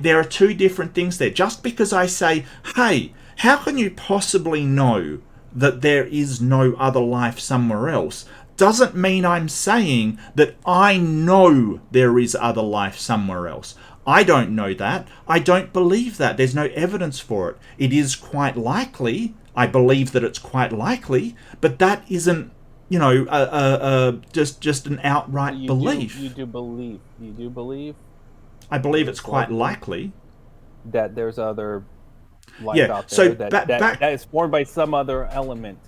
There are two different things there. Just because I say, hey, how can you possibly know that there is no other life somewhere else, doesn't mean I'm saying that I know there is other life somewhere else. I don't know that. I don't believe that. There's no evidence for it. It is quite likely. I believe that it's quite likely, but that isn't, just an outright belief. You do believe. You do believe. I believe it's quite likely that there's other life Yeah. out there So that is formed by some other element.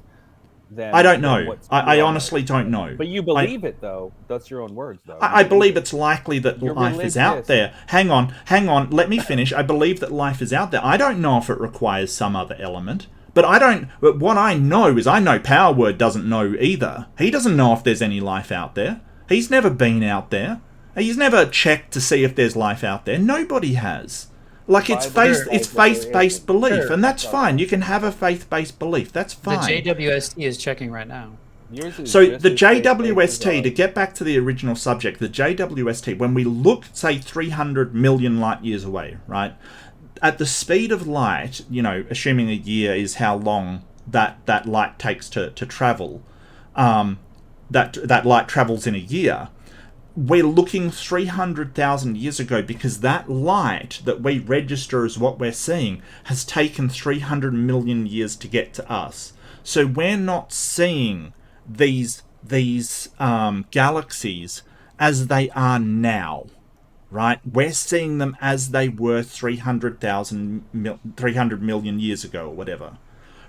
I don't know. I honestly don't know. But you believe it, though. That's your own words, though. I believe it's likely that life is out religious. there. Hang on. Let me finish. I believe that life is out there. I don't know if it requires some other element. But what I know is I know Power Word doesn't know either. He doesn't know if there's any life out there. He's never been out there. He's never checked to see if there's life out there. Nobody has. Like, it's faith-based belief, and that's fine. You can have a faith-based belief. That's fine. The JWST is checking right now. So the JWST, to get back to the original subject, the JWST, when we look, say, 300 million light years away, right? At the speed of light, assuming a year is how long that light takes to travel, that light travels in a year, we're looking 300,000 years ago, because that light that we register as what we're seeing has taken 300 million years to get to us. So we're not seeing these galaxies as they are now, right? We're seeing them as they were 300 million years ago or whatever.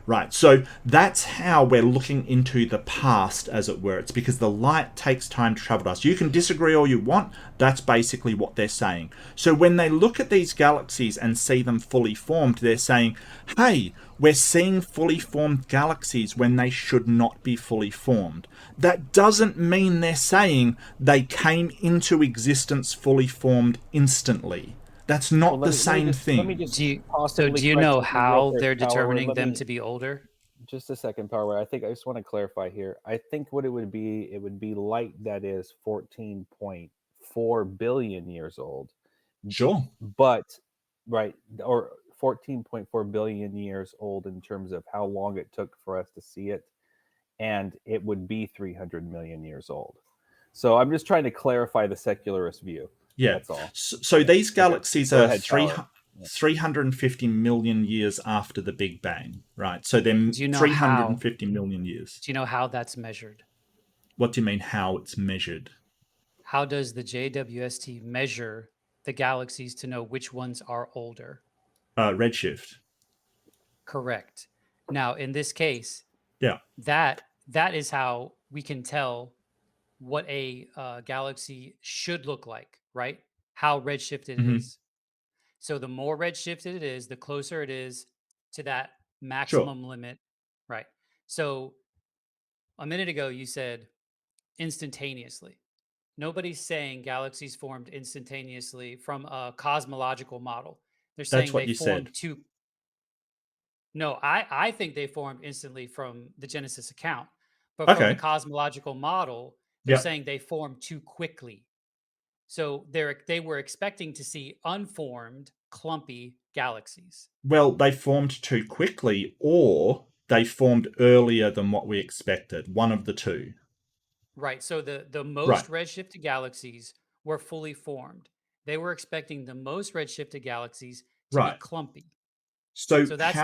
Right, so that's how we're looking into the past, as it were. It's because the light takes time to travel to us. You can disagree all you want. That's basically what they're saying. So when they look at these galaxies and see them fully formed, they're saying, hey, we're seeing fully formed galaxies when they should not be fully formed. That doesn't mean they're saying they came into existence fully formed instantly. That's not the same thing. Do you know how they're determining them to be older? Just a second, Power. I just want to clarify here. I think what it would be light that is 14.4 billion years old. Sure. But, right, or 14.4 billion years old in terms of how long it took for us to see it. And it would be 300 million years old. So I'm just trying to clarify the secularist view. Yeah. That's all. So these galaxies are 350 million years after the Big Bang, right? So they're 350 million years. Do you know how that's measured? What do you mean how it's measured? How does the JWST measure the galaxies to know which ones are older? Redshift. Correct. Now, in this case, yeah, that is how we can tell what a galaxy should look like, right? How redshifted it is. So the more redshifted it is, the closer it is to that maximum limit, right? So a minute ago, you said instantaneously. Nobody's saying galaxies formed instantaneously from a cosmological model. They're saying they formed two. No, I think they formed instantly from the Genesis account. But from the cosmological model, they're saying they formed too quickly. So they were expecting to see unformed, clumpy galaxies. Well, they formed too quickly, or they formed earlier than what we expected. One of the two. Right. So the most redshifted galaxies were fully formed. They were expecting the most redshifted galaxies to be clumpy. So that's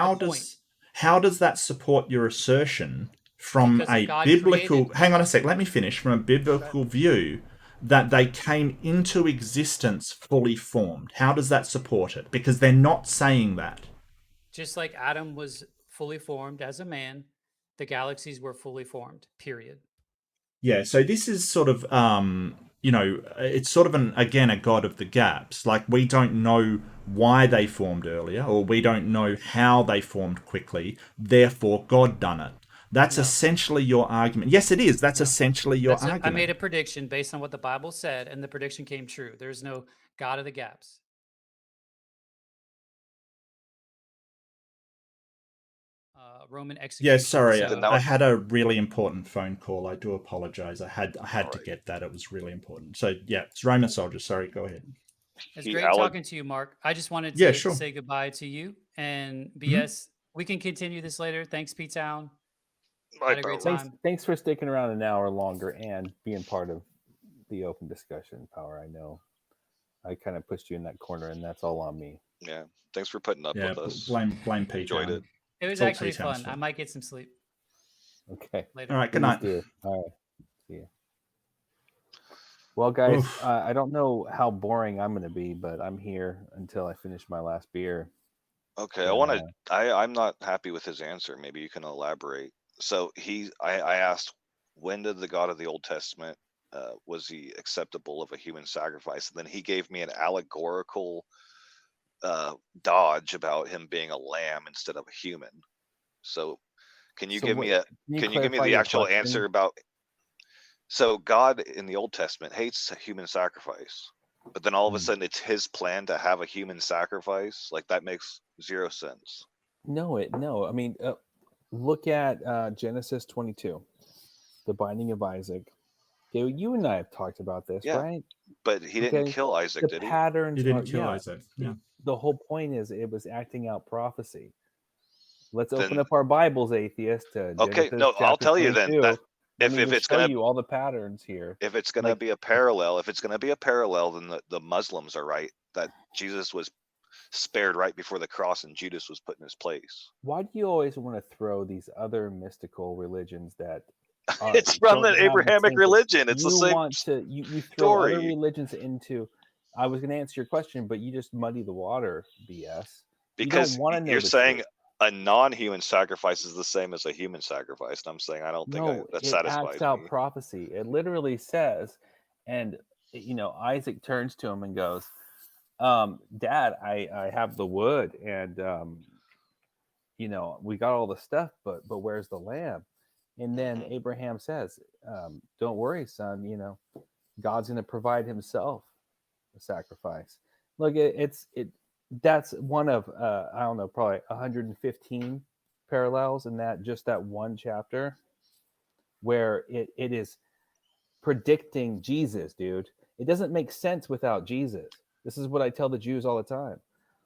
how does that support your assertion from a biblical... Hang on a sec, let me finish. From a biblical view, that they came into existence fully formed. How does that support it? Because they're not saying that. Just like Adam was fully formed as a man, the galaxies were fully formed, period. Yeah, so this is sort of, it's sort of, a god of the gaps. Like, we don't know why they formed earlier, or we don't know how they formed quickly, therefore God done it. That's essentially your argument. Yes, it is. That's essentially your argument. I made a prediction based on what the Bible said, and the prediction came true. There's no God of the gaps. Roman Yeah, execution. sorry, Then So that I would, had a really important phone call. I do apologize. I had to alright. get that. It was really important. So yeah, it's Roman soldier. Sorry, go ahead. it's He great alleg- talking to you, Mark. I just wanted Yeah, to sure. say goodbye to you and Mhm. BS. We can continue this later. Thanks, P-Town. my Had a great power. time. Thanks for sticking around an hour longer and being part of the open discussion, Power. I know I kind of pushed you in that corner, and that's all on me. Yeah. Thanks for putting up Yeah, with us. blame Enjoyed P-Town. it. It was It's all actually P-Town's fun. I fault. might get some sleep Okay. later. All right, good Please night. do. All right. See ya. Well, guys, Oof. I don't know how boring I'm going to be, but I'm here until I finish my last beer. Okay, But, I'm not happy with his answer. Maybe you can elaborate. So I asked, when did the God of the Old Testament, was he acceptable of a human sacrifice? And then he gave me an allegorical dodge about him being a lamb instead of a human. So can you so give what, me can you give me clarify the your actual question? answer about, so God in the Old Testament hates human sacrifice, but then all of a sudden it's his plan to have a human sacrifice? Like, that makes zero sense. No. I mean, look at Genesis 22, the binding of Isaac. Okay, you and I have talked about this, Yeah, right? but he didn't Okay, kill Isaac, the did he? patterns He are, didn't kill Isaac. Yeah. the whole point is it was acting out prophecy. Let's open Then up our Bibles, atheist, to okay, Genesis no, I'll chapter tell you then 22. that Let me if just it's show gonna you all the patterns here. if it's gonna Like, be a parallel, then the Muslims are right that Jesus was spared right before the cross and Judas was put in his place. why do you always want to throw these other mystical religions that It's from don't the have the Abrahamic same thing? religion. It's the You same want to you throw other story. religions into. I was going to answer your question, but you just muddy the water, BS. You don't Because want to know you're the saying truth. a non-human sacrifice is the same as a human sacrifice, and I'm saying I don't think No, that it acts satisfies out me. prophecy. It literally says, and Isaac turns to him and goes, Dad, I have the wood, and we got all the stuff, but where's the lamb? And then Mhm. Abraham says, don't worry, son, God's going to provide himself a sacrifice. Look, that's one of I don't know, probably 115 parallels in that one chapter where it is predicting Jesus, dude. It doesn't make sense without Jesus. This is what I tell the Jews all the time.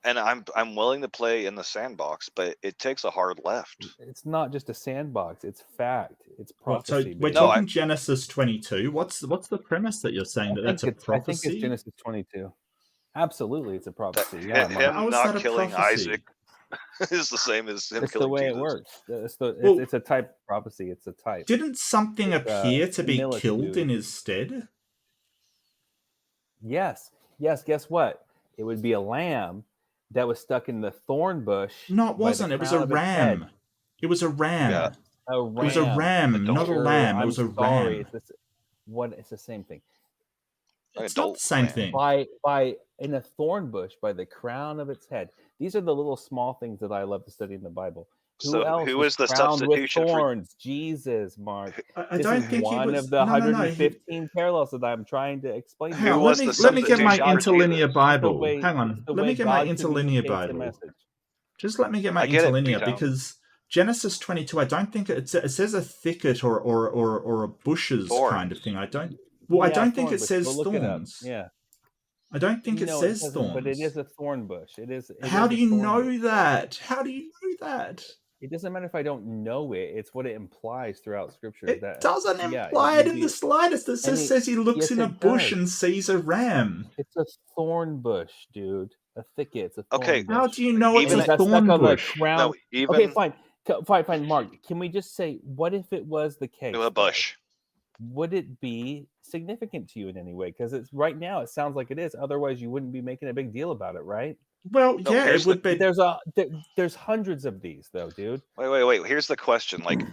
And I'm willing to play in the sandbox, but it takes a hard left. It's not just a sandbox, it's fact. It's What? So prophecy, we're baby. No, talking Genesis 22. What's the premise that you're saying that that's a I think it's prophecy? Genesis 22. Absolutely, it's a that prophecy. Yeah, Mark. How him is not that a killing Isaac prophecy? is the same as him It's the killing way it Jesus. works. Well, It's a type of prophecy. It's a type. didn't something It's appear to be killed in similitude. his stead? Yes. Guess what? It would be a lamb that was stuck in the thorn bush No, it by the wasn't. It was crown a of its head. ram. It was a Yeah, ram. Yes, a It was a ram. ram, not a adult Sure, lamb. It I'm was a sorry. ram. It's the same thing. It's not adult the same lamb. thing. By in a thorn bush by the crown of its head. These are the little small things that I love to study in the Bible. Who So else who was is the crowned with substitution for? thorns? Jesus, Mark. I This is don't think he one of was. the No. 115 parallels that I'm trying to explain to Hang you. on. Who Let was me the let me get my substitution for God, interlinear Jesus? Bible. Hang it's on. the Let me way get my God interlinear communicates a Bible. message. Just let me get my I get it, interlinear P-Town. because Genesis 22. I don't think it says a thicket or a bushes kind of Thorns. thing. I don't. Well, I Yeah, don't think thorn it bush. Go says look it up. thorns. Yeah. I don't think it No, it says doesn't, but it thorns. is a thorn bush. It is How do a you thorn bush. know that? How do you know that? It doesn't matter if I don't know it. It's what it implies throughout scripture. It That doesn't yeah, imply it you'll in the be slightest. It just says he looks yes, in a it bush does. and sees a ram. It's a thorn bush, dude. A thicket. It's a Okay, thorn bush. How do you know it's even a It got stuck thorn on the bush? crown. no, Okay, even fine. Mark, can we just say, what if it was the case, a though? bush. Would it be significant to you in any way? Because it's right now, it sounds like it is. Otherwise, you wouldn't be making a big deal about it, right? Well, No, yeah, it here's the would be. There's hundreds of these, though, dude. wait. Here's the question: like,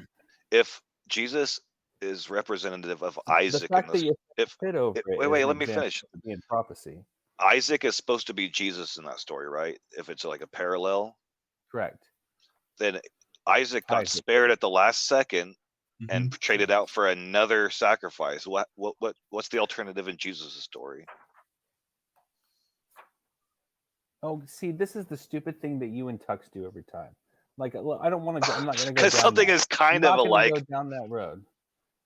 if Jesus is representative of The Isaac in fact that this, you if fit over it is wait, an let me example finish. of being prophecy. Isaac is supposed to be Jesus in that story, right? If it's like a parallel, Correct. then Isaac got Isaac. spared at the last second and Mhm. traded out for another sacrifice. What's the alternative in Jesus' story? Oh, see, this is the stupid thing that you and Tux do every time. Like, look, I don't want to go. I'm not going to go Because down something that. is I'm kind of not going to go alike. down that road.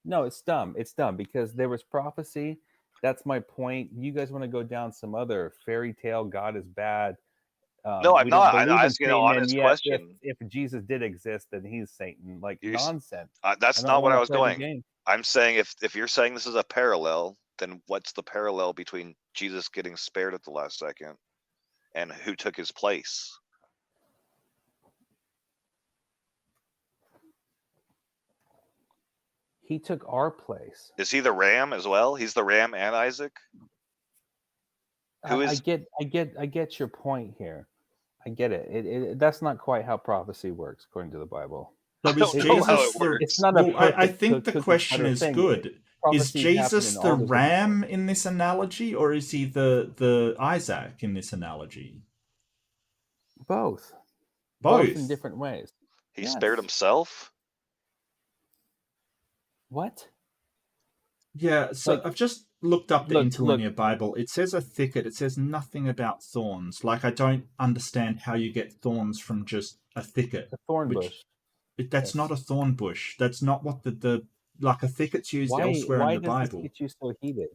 No, it's dumb. It's dumb because there was prophecy. That's my point. You guys want to go down some other fairy tale. God is bad. No, I'm We don't not. I'm believe in asking an Satan, and honest yet question. if Jesus did exist, then he's Satan. Like You, nonsense. I that's don't not what want I to was play the doing. game. I'm saying if you're saying this is a parallel, then what's the parallel between Jesus getting spared at the last second and who took his place? He took our place. Is he the ram as well? He's the ram and Isaac. Who I is? get your point here. I get it. That's not quite how prophecy works, according to the Bible. So I is don't know how Jesus it the? It's works. not a Well, I perfect think the cookie question cutter is thing. good. Is Prophecies happen Jesus in the all these different ram ways. in this analogy, or is he the Isaac in this analogy? Both in Both. different ways. He Yes. spared himself. What? Yeah, so Like, I've just looked up the look, Interlinear Bible. It says a thicket. It says nothing about thorns. Like, I don't understand how you get thorns from just a thicket. a thorn Which bush. that's not Yes. a thorn bush. That's not what the like a thicket's used elsewhere in Why the does this Bible. get you so heated?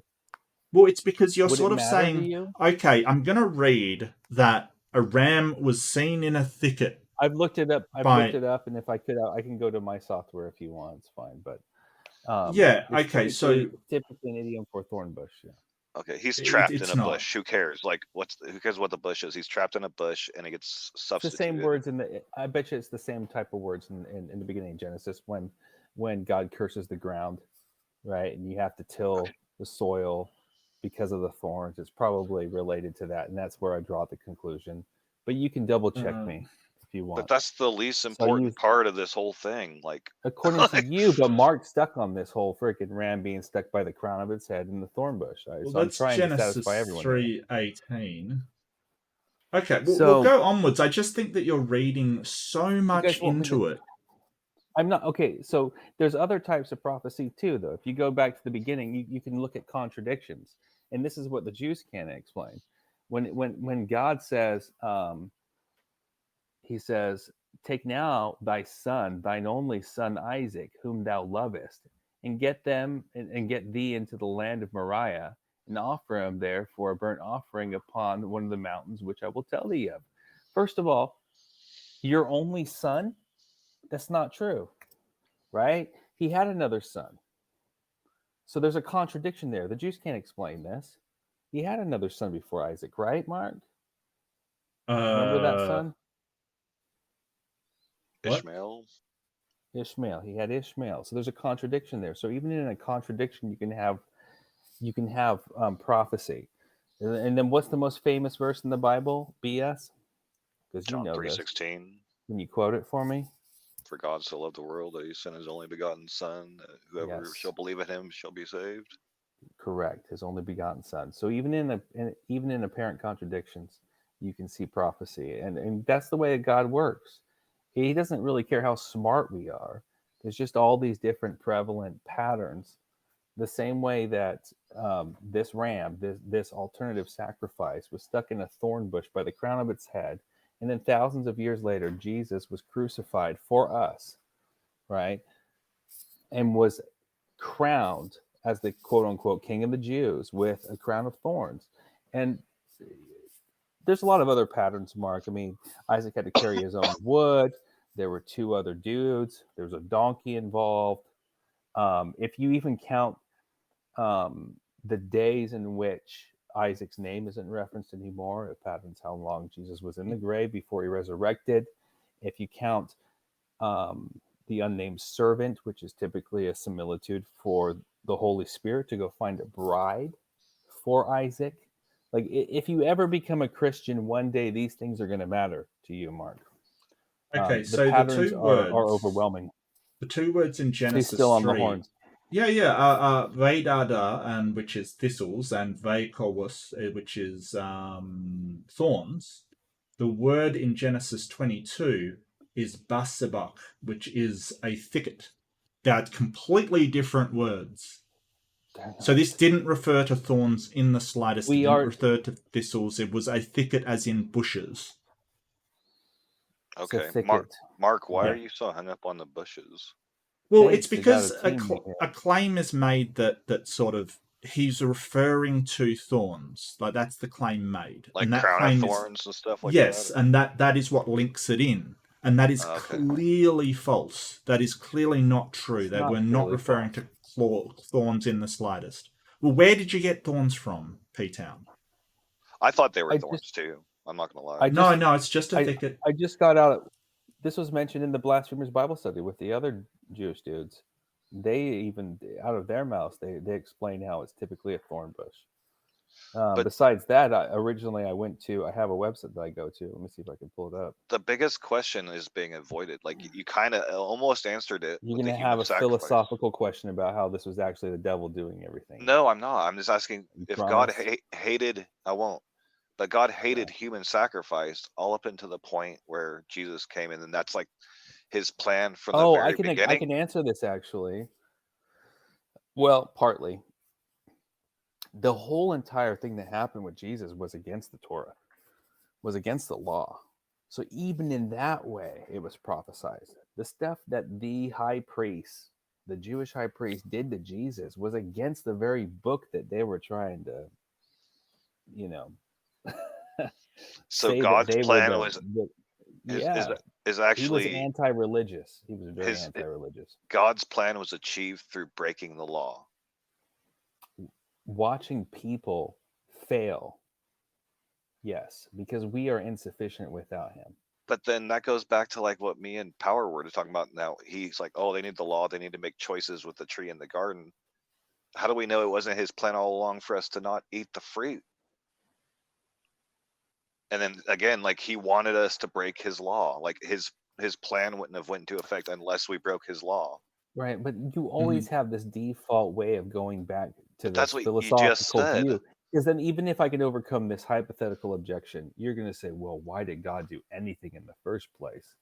Well, it's because you're Would it sort of matter to saying, you? okay, I'm going to read that a ram was seen in a thicket I've looked it up. by. And if I could, I can go to my software if you want. It's fine, but Yeah, it's okay, so typically an idiom for thorn bush. Yeah. Okay, he's trapped in it's a not. bush. Who cares? Like, who cares what the bush is? He's trapped in a bush and he gets It's the same substituted. words I bet you it's the same type of words in the beginning of Genesis when God curses the ground, right? And you have to till the soil because of the thorns. It's probably related to that, and that's where I draw the conclusion. But you can double check me if you But want. that's the least So important part of this whole thing. Like, according to you, but Mark's stuck on this whole freaking ram being stuck by the crown of its head in the thorn bush. Well, So I'm that's trying to satisfy Genesis everyone here. 3:18. Okay, we'll So go onwards. I just think that you're reading so you much guys want me into to? it. I'm not okay. So there's other types of prophecy too, though. If you go back to the beginning, you can look at contradictions, and this is what the Jews can't explain. When God says, He says, "Take now thy son, thine only son Isaac, whom thou lovest, and get them and get thee into the land of Moriah, and offer him there for a burnt offering upon one of the mountains which I will tell thee of." First of all, your only son? That's not true, right? He had another son. So there's a contradiction there. The Jews can't explain this. He had another son before Isaac, right, Mark? Remember that son? What? Ishmael. Ishmael. He had Ishmael. So there's a contradiction there. So even in a contradiction, you can have prophecy. And then what's the most famous verse in the Bible? BS? Because you John know this. 3:16. Can you quote it for me? For God so loved the world that he sent his only begotten son. Whoever Yes. shall believe in him shall be saved. Correct. His only begotten son. So even in apparent contradictions, you can see prophecy, and that's the way that God works. He doesn't really care how smart we are. There's just all these different prevalent patterns. The same way that this ram, this alternative sacrifice, was stuck in a thorn bush by the crown of its head, and then thousands of years later, Jesus was crucified for us, right, and was crowned as the quote unquote king of the Jews with a crown of thorns. And there's a lot of other patterns, Mark. I mean, Isaac had to carry his own wood. There were two other dudes. There was a donkey involved. If you even count the days in which Isaac's name isn't referenced anymore, it patterns how long Jesus was in the grave before he resurrected. If you count the unnamed servant, which is typically a similitude for the Holy Spirit to go find a bride for Isaac. Like, if you ever become a Christian, one day these things are going to matter to you, Mark. Okay, The so the patterns two are words, overwhelming. the two words in He's Genesis still on the 3. horns. Yeah, Vedada, and which is thistles, and Vekovus, which is thorns. The word in Genesis 22 is basebak, which is a thicket. They're completely different words. So this didn't refer to thorns in the slightest. It We didn't are- refer to thistles. It was a thicket as in bushes. It's a Okay, thicket. Mark, why Yeah. are you so hung up on the bushes? Well, Thanks, it's we got because a team here. a claim is made that sort of he's referring to thorns. Like that's the claim made, Like and that crown of claim thorns and stuff like yes, that? and that is what links it in, and that is Okay. clearly false. That is clearly not true. It's That not we're not clearly referring to thorns in the slightest. Well, where did you get thorns from, P-Town? I thought they were I thorns just- too. I'm not gonna lie. I just- No, it's just a thicket. I just got out. This was mentioned in the Blasphemers Bible study with the other Jewish dudes. They even, out of their mouths, they explain how it's typically a thorn bush. But- besides that, originally I went to, I have a website that I go to. Let me see if I can pull it up. The biggest question is being avoided. Like you kind of almost answered it. You're with going the to have human a sacrifice. philosophical question about how this was actually the devil doing everything. No, I'm not. I'm just asking You if God promise? hated. I won't. But God hated human sacrifice all up into the point where Jesus came in, and that's like his plan from the very beginning. I can answer this actually. Well, partly. The whole entire thing that happened with Jesus was against the Torah, was against the law. So even in that way, it was prophesied. The stuff that the high priest, the Jewish high priest, did to Jesus was against the very book that they were trying to, So say that God's they were plan the- was the- yeah, is he actually was anti-religious. He was very his- anti-religious. God's plan was achieved through breaking the law. Watching people fail, yes, because we are insufficient without him. But then that goes back to like what me and Power were talking about now. He's like, oh, they need the law. They need to make choices with the tree in the garden. How do we know it wasn't his plan all along for us to not eat the fruit? And then again, like he wanted us to break his law. Like his plan wouldn't have went into effect unless we broke his law. Right, but you always have this default way of going back to But that's this what you just philosophical said. view. Because then, even if I can overcome this hypothetical objection, you're going to say, "Well, why did God do anything in the first place?"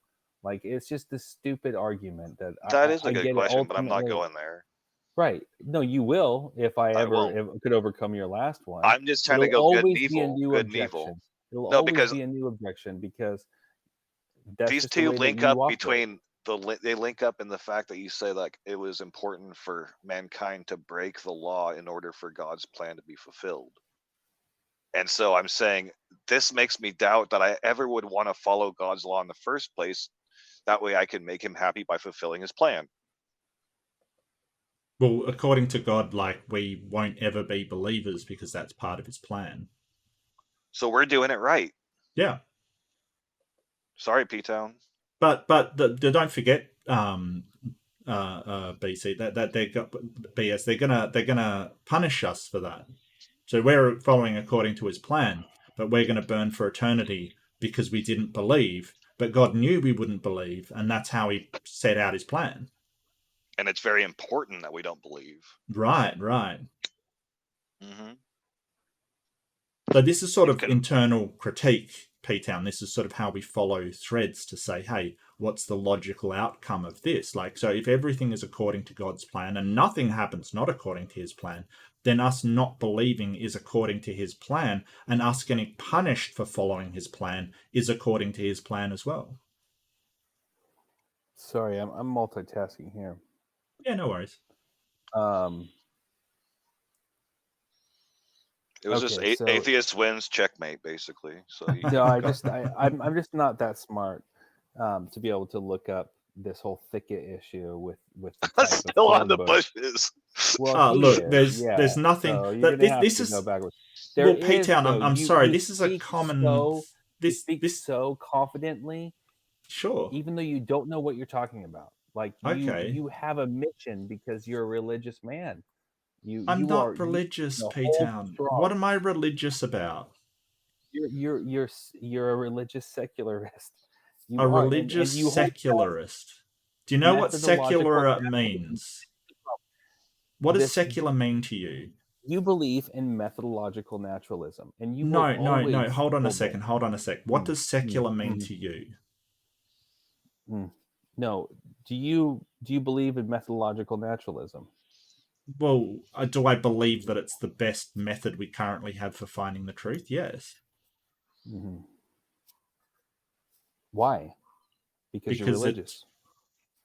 Like it's just this stupid argument that That is a I good get it question, but I'm not ultimately. going there. Right? No, you will if I ever won't. could overcome your last one. I'm just trying to It'll go good and always be a evil. new Good and objection. evil. It'll No, always because be a new objection because that's these just the two way that link you up operate. between they link up in the fact that you say like it was important for mankind to break the law in order for God's plan to be fulfilled. And so I'm saying this makes me doubt that I ever would want to follow God's law in the first place. That way I can make him happy by fulfilling his plan. Well, according to God, like we won't ever be believers because that's part of his plan. So we're doing it right. Yeah. Sorry, P-Town. But don't forget, BC that they're gonna punish us for that. So we're following according to his plan, but we're gonna burn for eternity because we didn't believe. But God knew we wouldn't believe, and that's how he set out his plan. And it's very important that we don't believe. Right. Mm-hmm. So this is sort of internal critique, P-Town. This is sort of how we follow threads to say, hey, what's the logical outcome of this? Like, so if everything is according to God's plan and nothing happens not according to his plan, then us not believing is according to his plan, and us getting punished for following his plan is according to his plan as well. Sorry, I'm multitasking here. Yeah, no worries. It was Okay, just atheist wins, checkmate, basically. So no, I'm just not that smart to be able to look up this whole thicket issue with the type still of on the bush. bushes. Well, look, there's nothing. So you're gonna have this to is go backwards. well, P-Town. I'm sorry. This is a common. You This so confidently, sure. even though you don't know what you're talking about. Like you have a mission because you're a religious man. I'm not religious, P-Town. What am I religious about? You're a religious secularist. A religious secularist. Do you know what secular means? What does secular mean to you? You believe in methodological naturalism, and you no. Hold on a sec. What does secular mean to you? No. Do you believe in methodological naturalism? Well, do I believe that it's the best method we currently have for finding the truth? Yes. Mm-hmm. Why? Because you're Because it religious.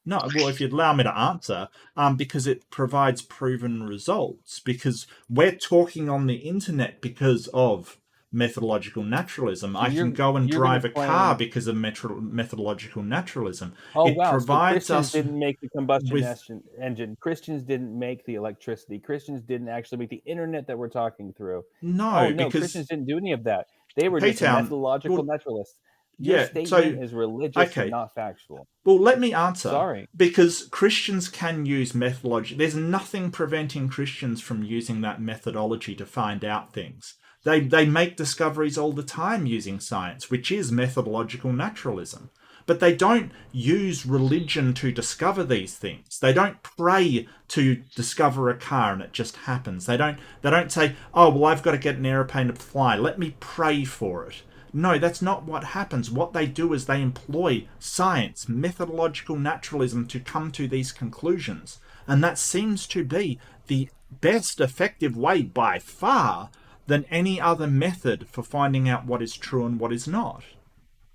No, well, if you'd allow me to answer, because it provides proven results. Because we're talking on the internet because of methodological naturalism. So I can go and you're going to drive a car claim, because of methodological naturalism. oh It wow, so provides Christians us didn't make the combustion with engine. Christians didn't make the electricity. Christians didn't actually make the internet that we're talking through. Oh no, no, Christians because didn't do any of that. They were just P-Town. methodological Well, naturalists. Your yeah. So statement is religious and okay. not factual. Well, let me answer. Sorry. Because Christians can use methodology. There's nothing preventing Christians from using that methodology to find out things. They make discoveries all the time using science, which is methodological naturalism. But they don't use religion to discover these things. They don't pray to discover a car and it just happens. They don't say, "Oh, well, I've got to get an airplane to fly. Let me pray for it." No, that's not what happens. What they do is they employ science, methodological naturalism to come to these conclusions. And that seems to be the best effective way by far than any other method for finding out what is true and what is not.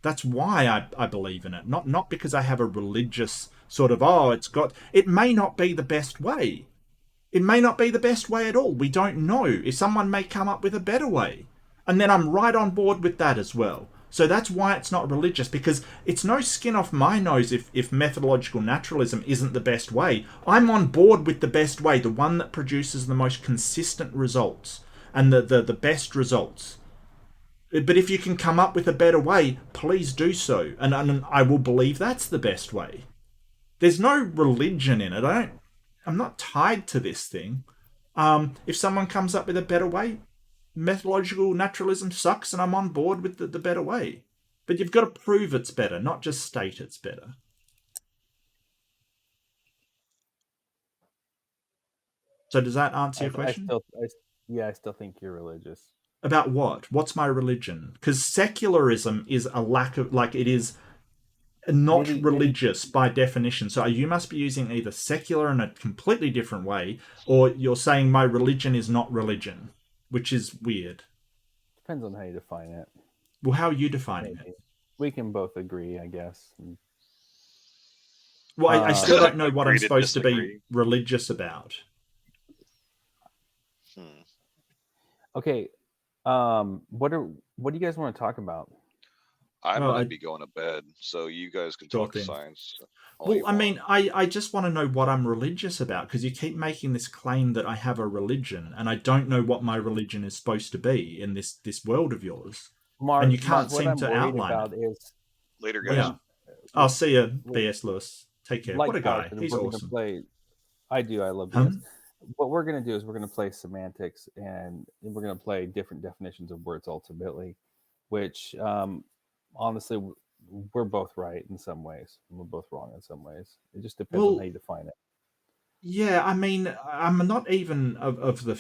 That's why I believe in it. Not because I have a religious sort of, it may not be the best way. It may not be the best way at all. We don't know. If someone may come up with a better way. And then I'm right on board with that as well. So that's why it's not religious, because it's no skin off my nose if methodological naturalism isn't the best way. I'm on board with the best way, the one that produces the most consistent results and the best results. But if you can come up with a better way, please do so. And I will believe that's the best way. There's no religion in it. I'm not tied to this thing. If someone comes up with a better way, methodological naturalism sucks and I'm on board with the better way. But you've got to prove it's better, not just state it's better. So does that answer your question? I still think you're religious. About what? What's my religion? Because secularism is a lack of, like, it is not Maybe religious by definition. So you must be using either secular in a completely different way, or you're saying my religion is not religion, which is weird. depends on how you define it. Well, how are you defining it? Maybe we can both agree, I guess. Well, I still don't know what I'm Agree to supposed to be disagree. religious about. Okay. What do you guys want to talk about? I'm Well, gonna I be going to bed, so you guys can Sure talk thing. science all Well, you I want. mean, I just want to know what I'm religious about, because you keep making this claim that I have a religion, and I don't know what my religion is supposed to be in this world of yours, and you Mark, can't what seem I'm to worried outline it. about is Later, guys. Yeah. when, I'll with, see you, with B.S. Lewis. Take care. What like a guy. Paladin, He's we're going to awesome. play. I do. I love BS. Um, What we're going to do is we're going to play semantics, and we're going to play different definitions of words ultimately, which honestly, we're both right in some ways, and we're both wrong in some ways. It just depends on how well, you define it. yeah, I mean, I'm not even of the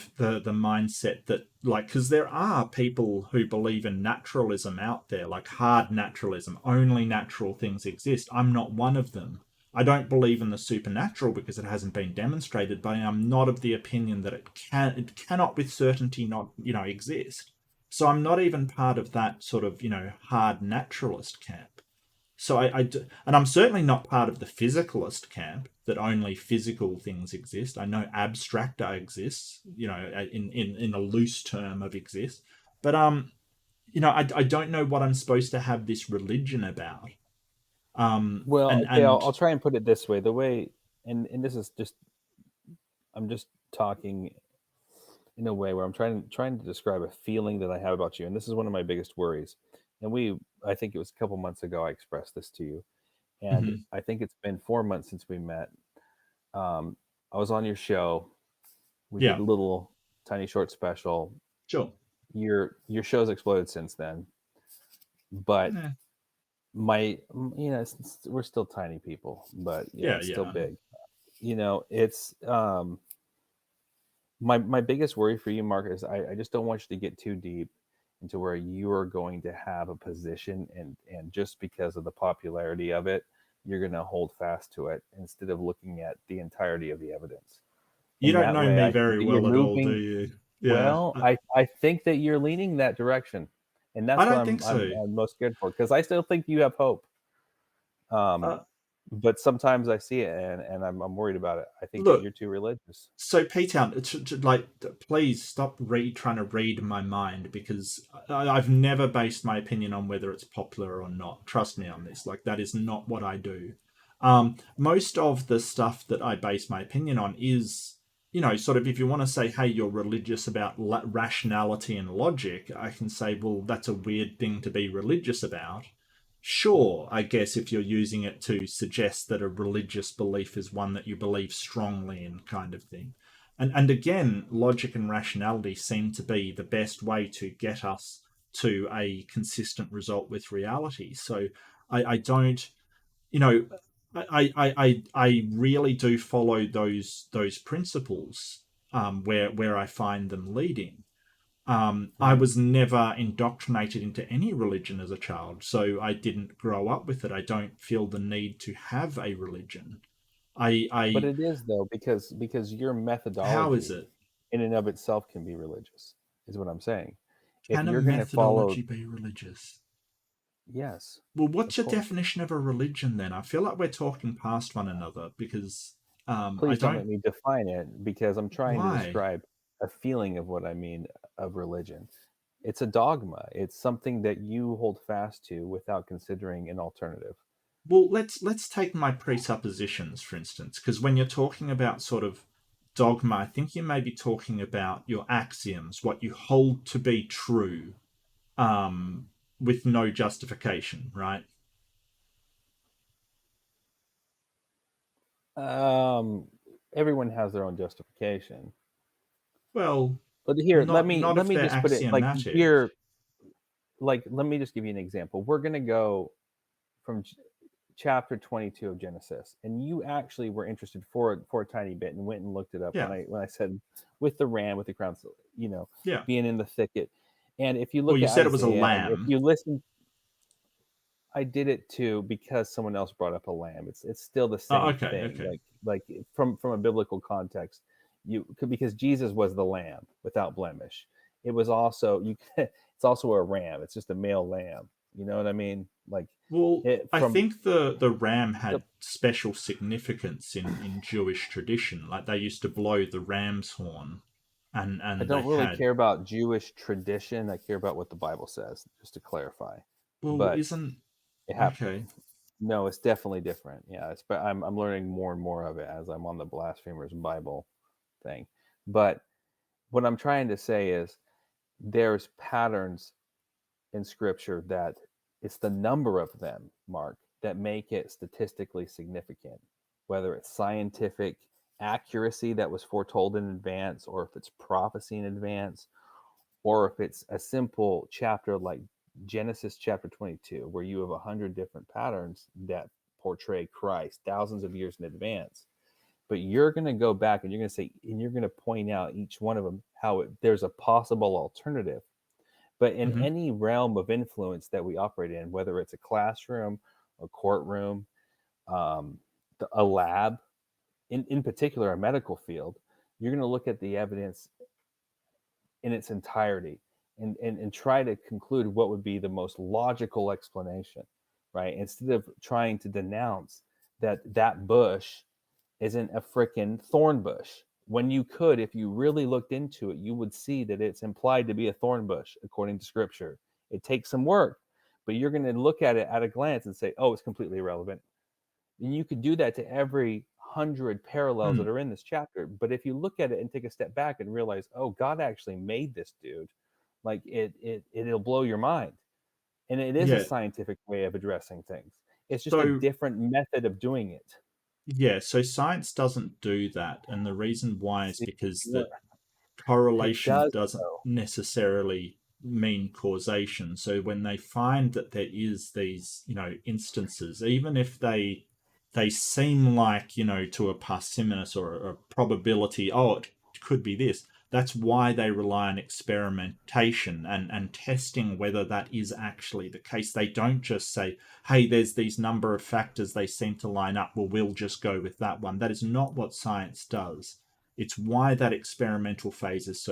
mindset that, like, because there are people who believe in naturalism out there, like hard naturalism, only natural things exist. I'm not one of them. I don't believe in the supernatural because it hasn't been demonstrated, but I'm not of the opinion that it cannot with certainty not, exist. So I'm not even part of that sort of, hard naturalist camp. So and I'm certainly not part of the physicalist camp that only physical things exist. I know abstracta exists, in a loose term of exist, but I don't know what I'm supposed to have this religion about. Well, And okay, and I'll try and put it this way. The way, and this is just, I'm just talking in a way where I'm trying to describe a feeling that I have about you, and this is one of my biggest worries. And I think it was a couple months ago I expressed this to you, and mhm, I think it's been 4 months since we met. I was on your show. We did yeah, a little tiny short special. sure, Your show's exploded since then, but yeah, my we're still tiny people, but yeah, it's still yeah. big. It's my biggest worry for you, Mark, is I just don't want you to get too deep into where you are going to have a position, and just because of the popularity of it, you're going to hold fast to it instead of looking at the entirety of the evidence. You In don't that know way, me I think very that you're well at all, do moving. you? Yeah. Well, I think that you're leaning that direction, and I that's what don't think so. I'm most scared for, because I still think you have hope. Um, Uh, but sometimes I see it, and I'm worried about it. I think that Look, you're too religious. so PTown, like, please stop trying to read my mind, because I've never based my opinion on whether it's popular or not. Trust me on this. Like, that is not what I do. Most of the stuff that I base my opinion on is, sort of, if you want to say, hey, you're religious about rationality and logic, I can say, well, that's a weird thing to be religious about. Sure, I guess if you're using it to suggest that a religious belief is one that you believe strongly in, kind of thing. And again, logic and rationality seem to be the best way to get us to a consistent result with reality. So I don't, you know, I really do follow those principles, where I find them leading. I Mhm. was never indoctrinated into any religion as a child, so I didn't grow up with it. I don't feel the need to have a religion. But I it is, though, because your How is methodology it? in and of itself can be religious, is what I'm saying. If Can a you're going to follow, methodology be religious? yes, Well, what's of your course. definition of a religion then? I feel like we're talking past one another, because I Please don't don't. let me define it, because I'm trying to Why? describe a feeling of what I mean of religion. It's a dogma. It's something that you hold fast to without considering an alternative. Well, let's take my presuppositions, for instance, because when you're talking about sort of dogma, I think you may be talking about your axioms, what you hold to be true, um, with no justification, right? Um, Everyone has their own justification. Well, But here, not let if me they're just put it axiomatic. let me just give you an example. We're going to go from chapter 22 of Genesis, and you actually were interested for a tiny bit and went and looked it up Yeah, when I said with the ram with the crown, yeah. being in the thicket. And if you Well, look you at said it was a Isaiah, and if lamb. you listen, I did it too because someone else brought up a lamb. It's still the Oh, same okay, thing. okay. Like from a biblical context, because Jesus was the lamb without blemish. It was also it's also a ram. It's just a male lamb. You know what I mean? Like Well, it I from think the ram the had special significance in Jewish tradition. Like, they used to blow the ram's horn, I and they don't really had. care about Jewish tradition. I care about what the Bible says, just to clarify. Well, But isn't it happened. okay. No, it's definitely different. Yeah, but I'm learning more and more of it as I'm on the blasphemers Bible thing. But what I'm trying to say is there's patterns in Scripture that it's the number of them, Mark, that make it statistically significant. Whether it's scientific accuracy that was foretold in advance, or if it's prophecy in advance, or if it's a simple chapter like Genesis chapter 22, where you have 100 different patterns that portray Christ thousands of years in advance. But you're going to go back and you're going to say, and you're going to point out each one of them how there's a possible alternative. But in Hmm. any realm of influence that we operate in, whether it's a classroom, a courtroom, um, a lab, in particular a medical field, you're going to look at the evidence in its entirety, and try to conclude what would be the most logical explanation, right? Instead of trying to denounce that bush isn't a freaking thorn bush. When you could, if you really looked into it, you would see that it's implied to be a thorn bush according to scripture. It takes some work, but you're going to look at it at a glance and say, oh, it's completely irrelevant. And you could do that to every 100 parallels that Mm, are in this chapter. But if you look at it and take a step back and realize, oh, God actually made this dude, like it'll blow your mind. And it is a yeah. scientific way of addressing things. It's just a So different method of doing it. yeah. So science doesn't do that, and the reason why is See, because what that it correlation does doesn't though. necessarily mean causation. So when they find that there is these, instances, even if they seem like, to a parsimonious or a probability, oh, it could be this. That's why they rely on experimentation and testing whether that is actually the case. They don't just say, hey, there's these number of factors, they seem to line up, well, we'll just go with that one. That is not what science does. It's why that experimental phase is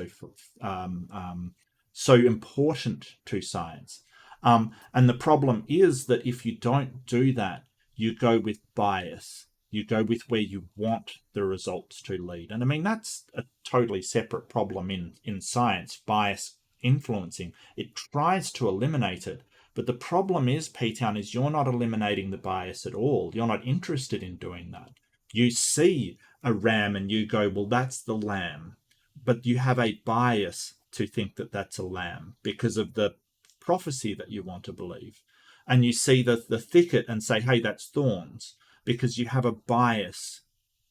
so important to science. And the problem is that if you don't do that, you go with bias. You go with where you want the results to lead. And I mean, that's a totally separate problem in science, bias influencing. It tries to eliminate it. But the problem is, PTown, is you're not eliminating the bias at all. You're not interested in doing that. You see a ram and you go, well, that's the lamb. But you have a bias to think that that's a lamb because of the prophecy that you want to believe. And you see the thicket and say, hey, that's thorns, because you have a bias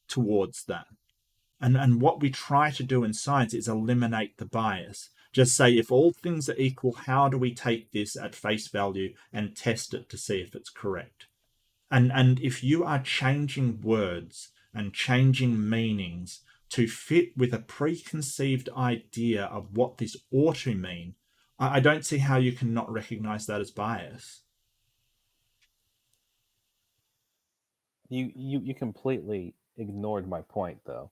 towards that. And what we try to do in science is eliminate the bias. Just say, if all things are equal, how do we take this at face value and test it to see if it's correct? And if you are changing words and changing meanings to fit with a preconceived idea of what this ought to mean, I don't see how you can not recognize that as bias. You completely ignored my point, though.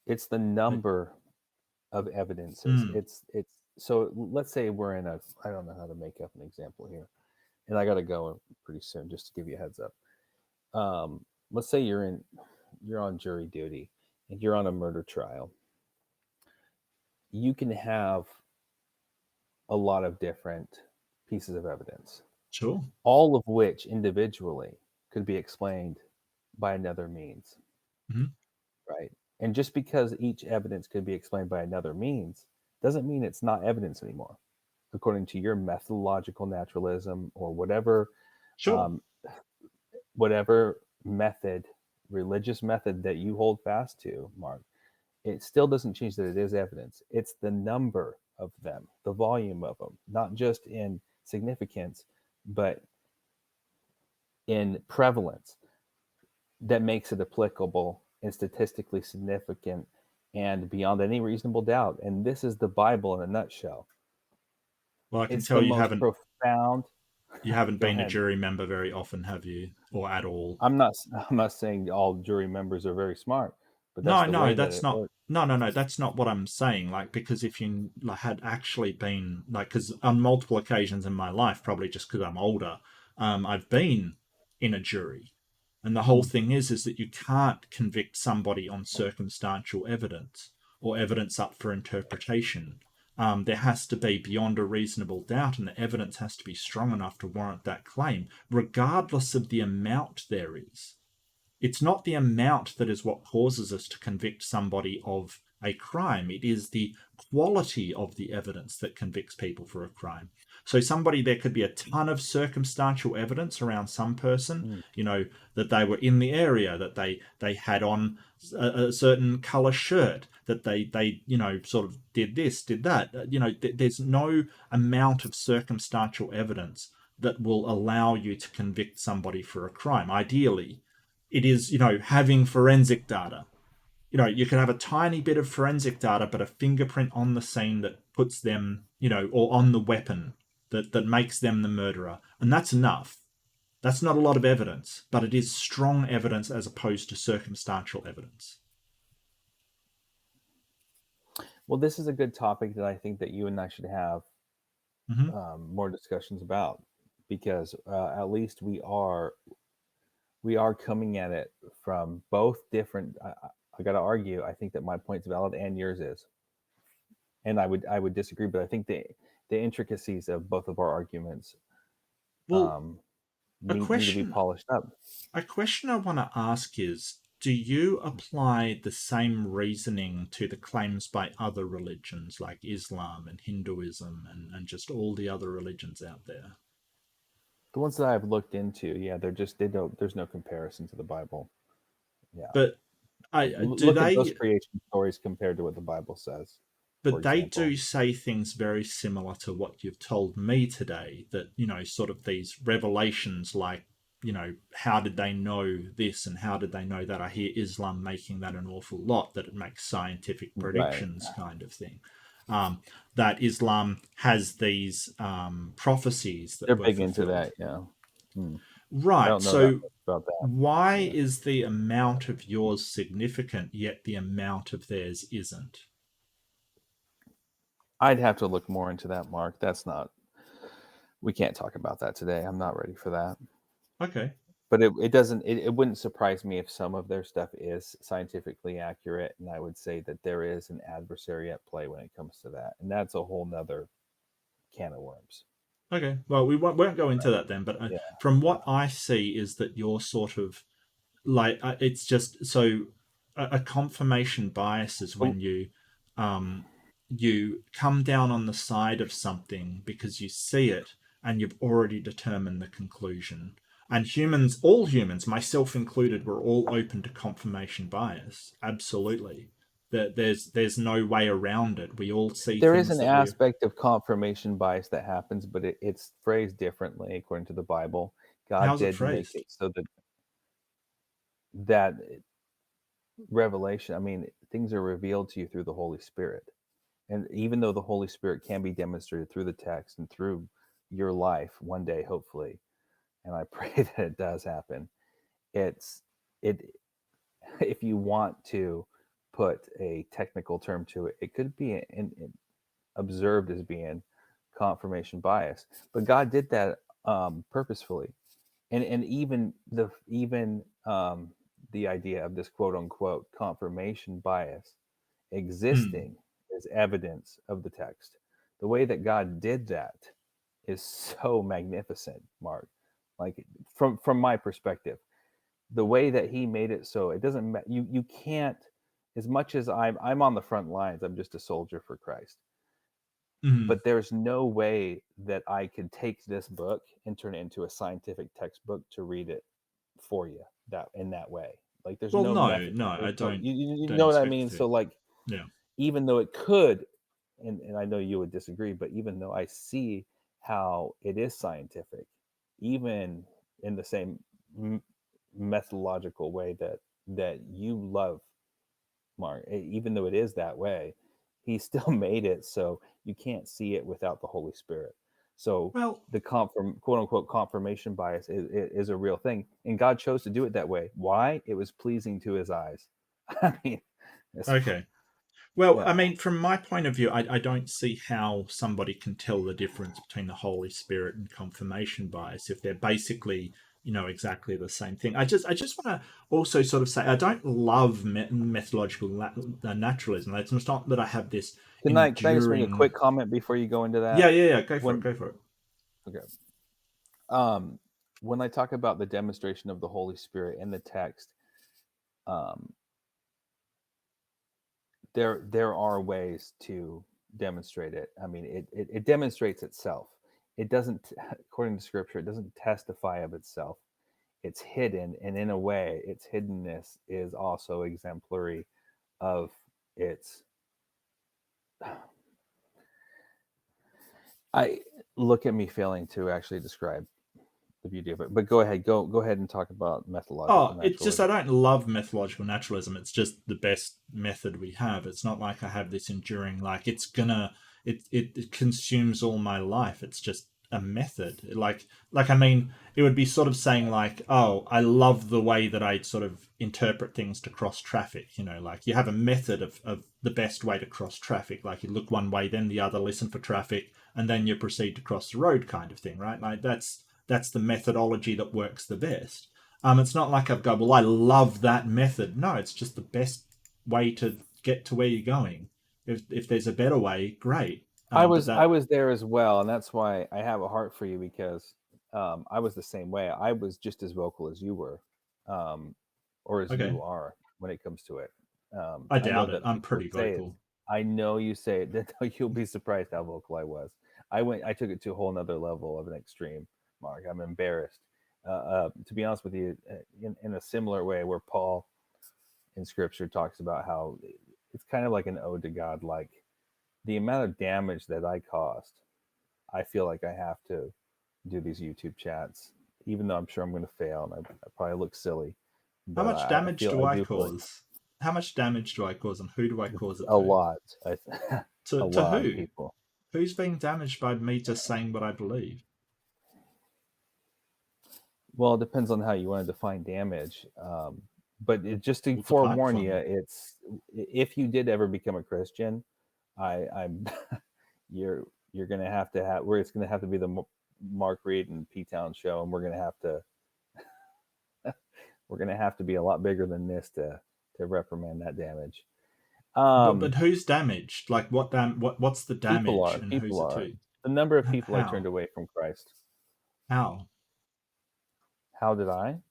It's the number of evidences. It's so let's say we're in a, I don't know how to make up an example here, and I got to go pretty soon just to give you a heads up. Let's say you're on jury duty and you're on a murder trial. You can have a lot of different pieces of evidence, Sure. all of which individually could be explained by another means. Mm-hmm. Right? And just because each evidence could be explained by another means doesn't mean it's not evidence anymore, according to your methodological naturalism or whatever, Sure. Whatever method, religious method that you hold fast to, Mark. It still doesn't change that it is evidence. It's the number of them, the volume of them, not just in significance, but in prevalence, that makes it applicable and statistically significant and beyond any reasonable doubt. And this is the Bible in a nutshell. Well, I can It's tell the you most profound. haven't Go been a ahead. jury member very often, have you? Or at all? I'm not saying all jury members are very smart, but that's the No, way that that's it not. works. No, that's not what I'm saying. Like, because if you had actually been, like, because on multiple occasions in my life, probably just because I'm older, I've been in a jury, and the whole thing is that you can't convict somebody on circumstantial evidence or evidence up for interpretation. There has to be beyond a reasonable doubt, and the evidence has to be strong enough to warrant that claim, regardless of the amount there is. It's not the amount that is what causes us to convict somebody of a crime. It is the quality of the evidence that convicts people for a crime. So there could be a ton of circumstantial evidence around some person, that they were in the area, that they had on a certain color shirt, that they sort of did this, did that. There's no amount of circumstantial evidence that will allow you to convict somebody for a crime. Ideally, it is, having forensic data. You can have a tiny bit of forensic data, but a fingerprint on the scene that puts them, or on the weapon that makes them the murderer. And that's enough. That's not a lot of evidence, but it is strong evidence as opposed to circumstantial evidence. Well, this is a good topic that I think that you and I should have more discussions about, because at least we are coming at it from both different. I got to argue. I think that my point's valid and yours is, and I would disagree. But I think the intricacies of both of our arguments Well, a need to be question polished up. a question I want to ask is, do you apply the same reasoning to the claims by other religions like Islam and Hinduism and just all the other religions out there? The ones that I've looked into, yeah, they don't. There's no comparison to the Bible. Yeah, But look at those creation stories compared to what the Bible says. But they do say things very similar to what you've told me today, that, sort of these revelations like, how did they know this and how did they know that? I hear Islam making that an awful lot, that it makes scientific predictions kind of thing. That Islam has these prophecies that they're were big fulfilled. into that, yeah. I Right. don't know that So much about that. why Yeah. is the amount of yours significant, yet the amount of theirs isn't? I'd have to look more into that, Mark. That's not. We can't talk about that today. I'm not ready for that. Okay. But it doesn't. It wouldn't surprise me if some of their stuff is scientifically accurate, and I would say that there is an adversary at play when it comes to that, and that's a whole nother can of worms. Okay. Well, we won't go into that then. But Yeah. from what I see, is that you're sort of like it's just so a confirmation bias is Well, when um you come down on the side of something because you see it and you've already determined the conclusion. And humans, all humans, myself included, we're all open to confirmation bias. Absolutely. There's no way around it. We all see there is things an that we've. aspect of confirmation bias that happens, but it's phrased differently according to the Bible. God How's it did make phrased? it so that revelation. I mean, things are revealed to you through the Holy Spirit, and even though the Holy Spirit can be demonstrated through the text and through your life one day, hopefully, and I pray that it does happen. It's it if you want to put a technical term to it, it could be observed as being confirmation bias, but God did that purposefully, and even the idea of this quote unquote confirmation bias Hmm. existing is evidence of the text. The way that God did that is so magnificent, Mark. Like from my perspective, the way that He made it so it doesn't you can't, as much as I'm on the front lines. I'm just a soldier for Christ, Hmm. but there's no way that I could take this book and turn it into a scientific textbook to read it for you that in that way. Like there's Well, no no, method. no, I You don't know what I expect mean? to. So like, Yeah. even though it could, and I know you would disagree, but even though I see how it is scientific, even in the same methodological way that you love, Mark, even though it is that way, he still made it so you can't see it without the Holy Spirit. So Well, the quote unquote confirmation bias is a real thing, and God chose to do it that way. Why? It was pleasing to His eyes. I mean, it's, okay. Well, I yeah. mean, from my point of view, I don't see how somebody can tell the difference between the Holy Spirit and confirmation bias if they're basically, exactly the same thing. I just want to also sort of say I don't love methodological naturalism. It's not that I have this Can I just make a enduring. quick comment before you go into Yeah, that? yeah, yeah. Go for it. When Go for it. okay, um, when I talk about the demonstration of the Holy Spirit in the text, um, there are ways to demonstrate it. I mean, it demonstrates itself. It doesn't, according to Scripture, it doesn't testify of itself. It's hidden, and in a way, its hiddenness is also exemplary of its. I look at me failing to actually describe the beauty of it. But go ahead, go ahead and talk about methodological Oh, it's just I naturalism. don't love methodological naturalism. It's just the best method we have. It's not like I have this enduring like it consumes all my life. It's just a method. Like I mean, it would be sort of saying like, oh, I love the way that I sort of interpret things to cross traffic. Like you have a method of the best way to cross traffic. Like you look one way, then the other, listen for traffic, and then you proceed to cross the road, kind of thing, right? Like that's the methodology that works the best. It's not like I've got, well, I love that method. No, it's just the best way to get to where you're going. If there's a better way, great. But I that, was there as well, and that's why I have a heart for you, because I was the same way. I was just as vocal as you were, um, or as okay, you are when it comes to it. I I know doubt it. that I'm people pretty say it. vocal. I know you say it. You'll be surprised how vocal I was. I took it to a whole nother level of an extreme, Mark. I'm embarrassed. To be honest with you, in a similar way, where Paul in Scripture talks about how it's kind of like an ode to God, like the amount of damage that I caused. I feel like I have to do these YouTube chats, even though I'm sure I'm going to fail and I probably look silly. How But much damage do I I do feel like cause? How much damage do I cause, and who do I cause it a to? lot, a To lot of who? people. Who's being damaged by me just saying what I believe? Well, it depends on how you want to define damage. But just to We'll define it forewarn for you, me. it's if you did ever become a Christian, I'm you're gonna have to have where it's gonna have to be the Mark Reid and PTown show, and we're gonna have to be a lot bigger than this to reprimand that damage. But who's damaged? Like what's the damage and who's People it are to? the number of people I turned How? away from Christ. How? How did I? Or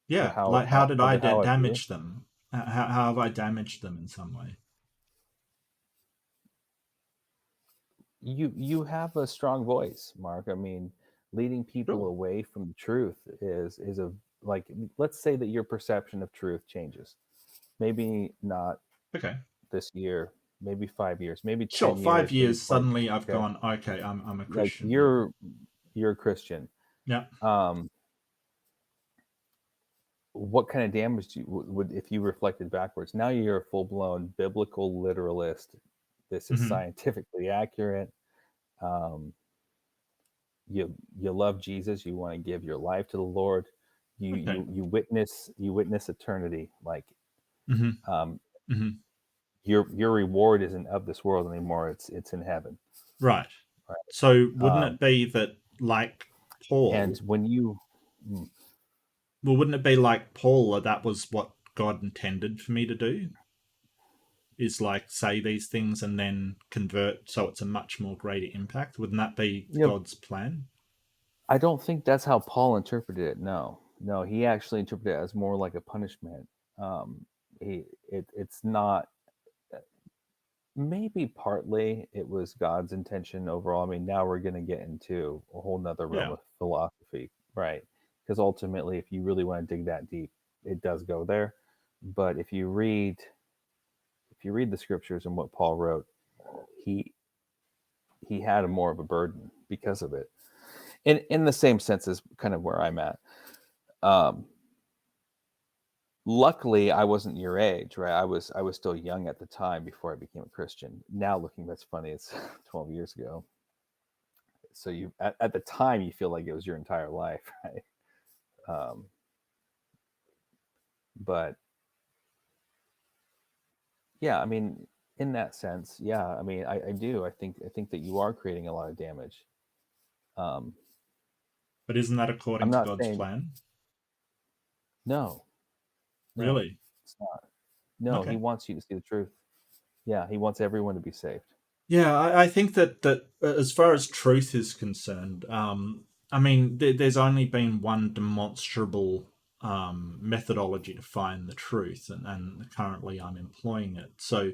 Yeah, like how did how I did how have you? damage them? How have I damaged them in some way? You have a strong voice, Mark. I mean, leading people Sure. away from the truth is a like let's say that your perception of truth changes. Maybe not Okay. this year, maybe 5 years, maybe Sure. 10 5 years, maybe years 20 suddenly years. I've Okay. gone, okay, I'm a Like Christian now. you're a Christian. Yeah. What kind of damage would if you reflected backwards? Now you're a full-blown biblical literalist. This is Mm-hmm. scientifically accurate. Um, you love Jesus. You want to give your life to the Lord. You Okay. you you witness eternity. Like Mm-hmm. um, Mm-hmm. your reward isn't of this world anymore. It's in heaven. Right. Right. So wouldn't it Um, be that like and Paul? when you Well, wouldn't it be like Paul that was what God intended for me to do? Is like say these things and then convert so it's a much more greater impact. Wouldn't that be you know, God's plan? I don't think that's how Paul interpreted it. No, he actually interpreted it as more like a punishment. Um, it's not. Maybe partly it was God's intention overall. I mean, now we're going to get into a whole nother realm Yeah. of philosophy, right? Because ultimately, if you really want to dig that deep, it does go there. But if you read the scriptures and what Paul wrote, he he had a more of a burden because of it. In the same sense as kind of where I'm at. Um, Luckily, I wasn't your age, right? I was still young at the time before I became a Christian. Now looking, that's funny. It's 12 years ago. So you at the time you feel like it was your entire life, right? Um, but yeah, I mean, in that sense, yeah, I mean, I do. I think that you are creating a lot of damage. Um, But isn't that I'm according to not God's saying plan? no, no, Really? it's not. No, he Okay. wants you to see the truth. Yeah, he wants everyone to be saved. Yeah, I think that as far as truth is concerned, I mean, there's only been one demonstrable methodology to find the truth, and currently I'm employing it. So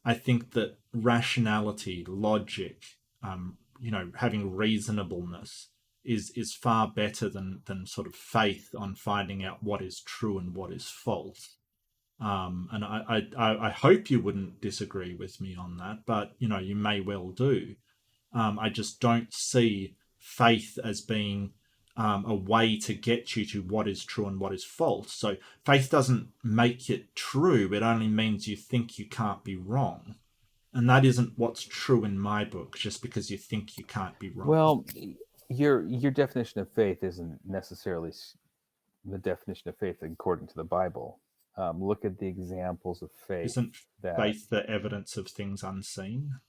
I think that rationality, logic, having reasonableness is far better than sort of faith on finding out what is true and what is false. And I hope you wouldn't disagree with me on that, but you may well do. I just don't see faith as being a way to get you to what is true and what is false. So faith doesn't make it true; it only means you think you can't be wrong, and that isn't what's true in my book. Just because you think you can't be wrong, Well, your definition of faith isn't necessarily the definition of faith according to the Bible. Look at the examples of faith isn't that faith the evidence of things unseen?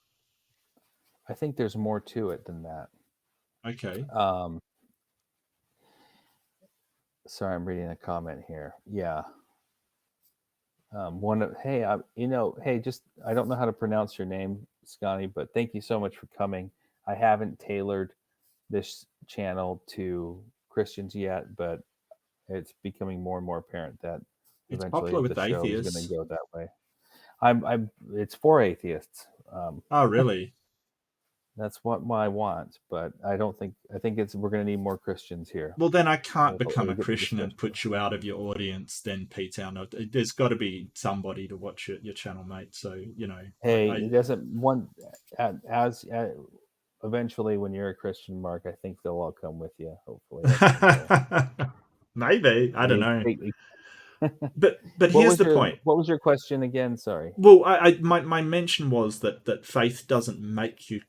I think there's more to it than that. Okay, Um, Sorry, I'm reading a comment here. Yeah. One of hey, hey, just I don't know how to pronounce your name, Scotty, but thank you so much for coming. I haven't tailored this channel to Christians yet, but it's becoming more and more apparent that it's eventually popular the with show is going to atheists. go that way. It's for atheists. Oh, really? That's what I want, but I think we're going to need more Christians here. Well, then I can't become It'll a get the Christian and discussion going. put you out of your audience. Then, PTown, there's got to be somebody to watch your channel, mate. So Hey, I it doesn't one as eventually when you're a Christian, Mark, I think they'll all come with you. Hopefully, that's someday. maybe I don't know. But here's the point. What was your question again? Sorry. Well, my mention was that faith doesn't make you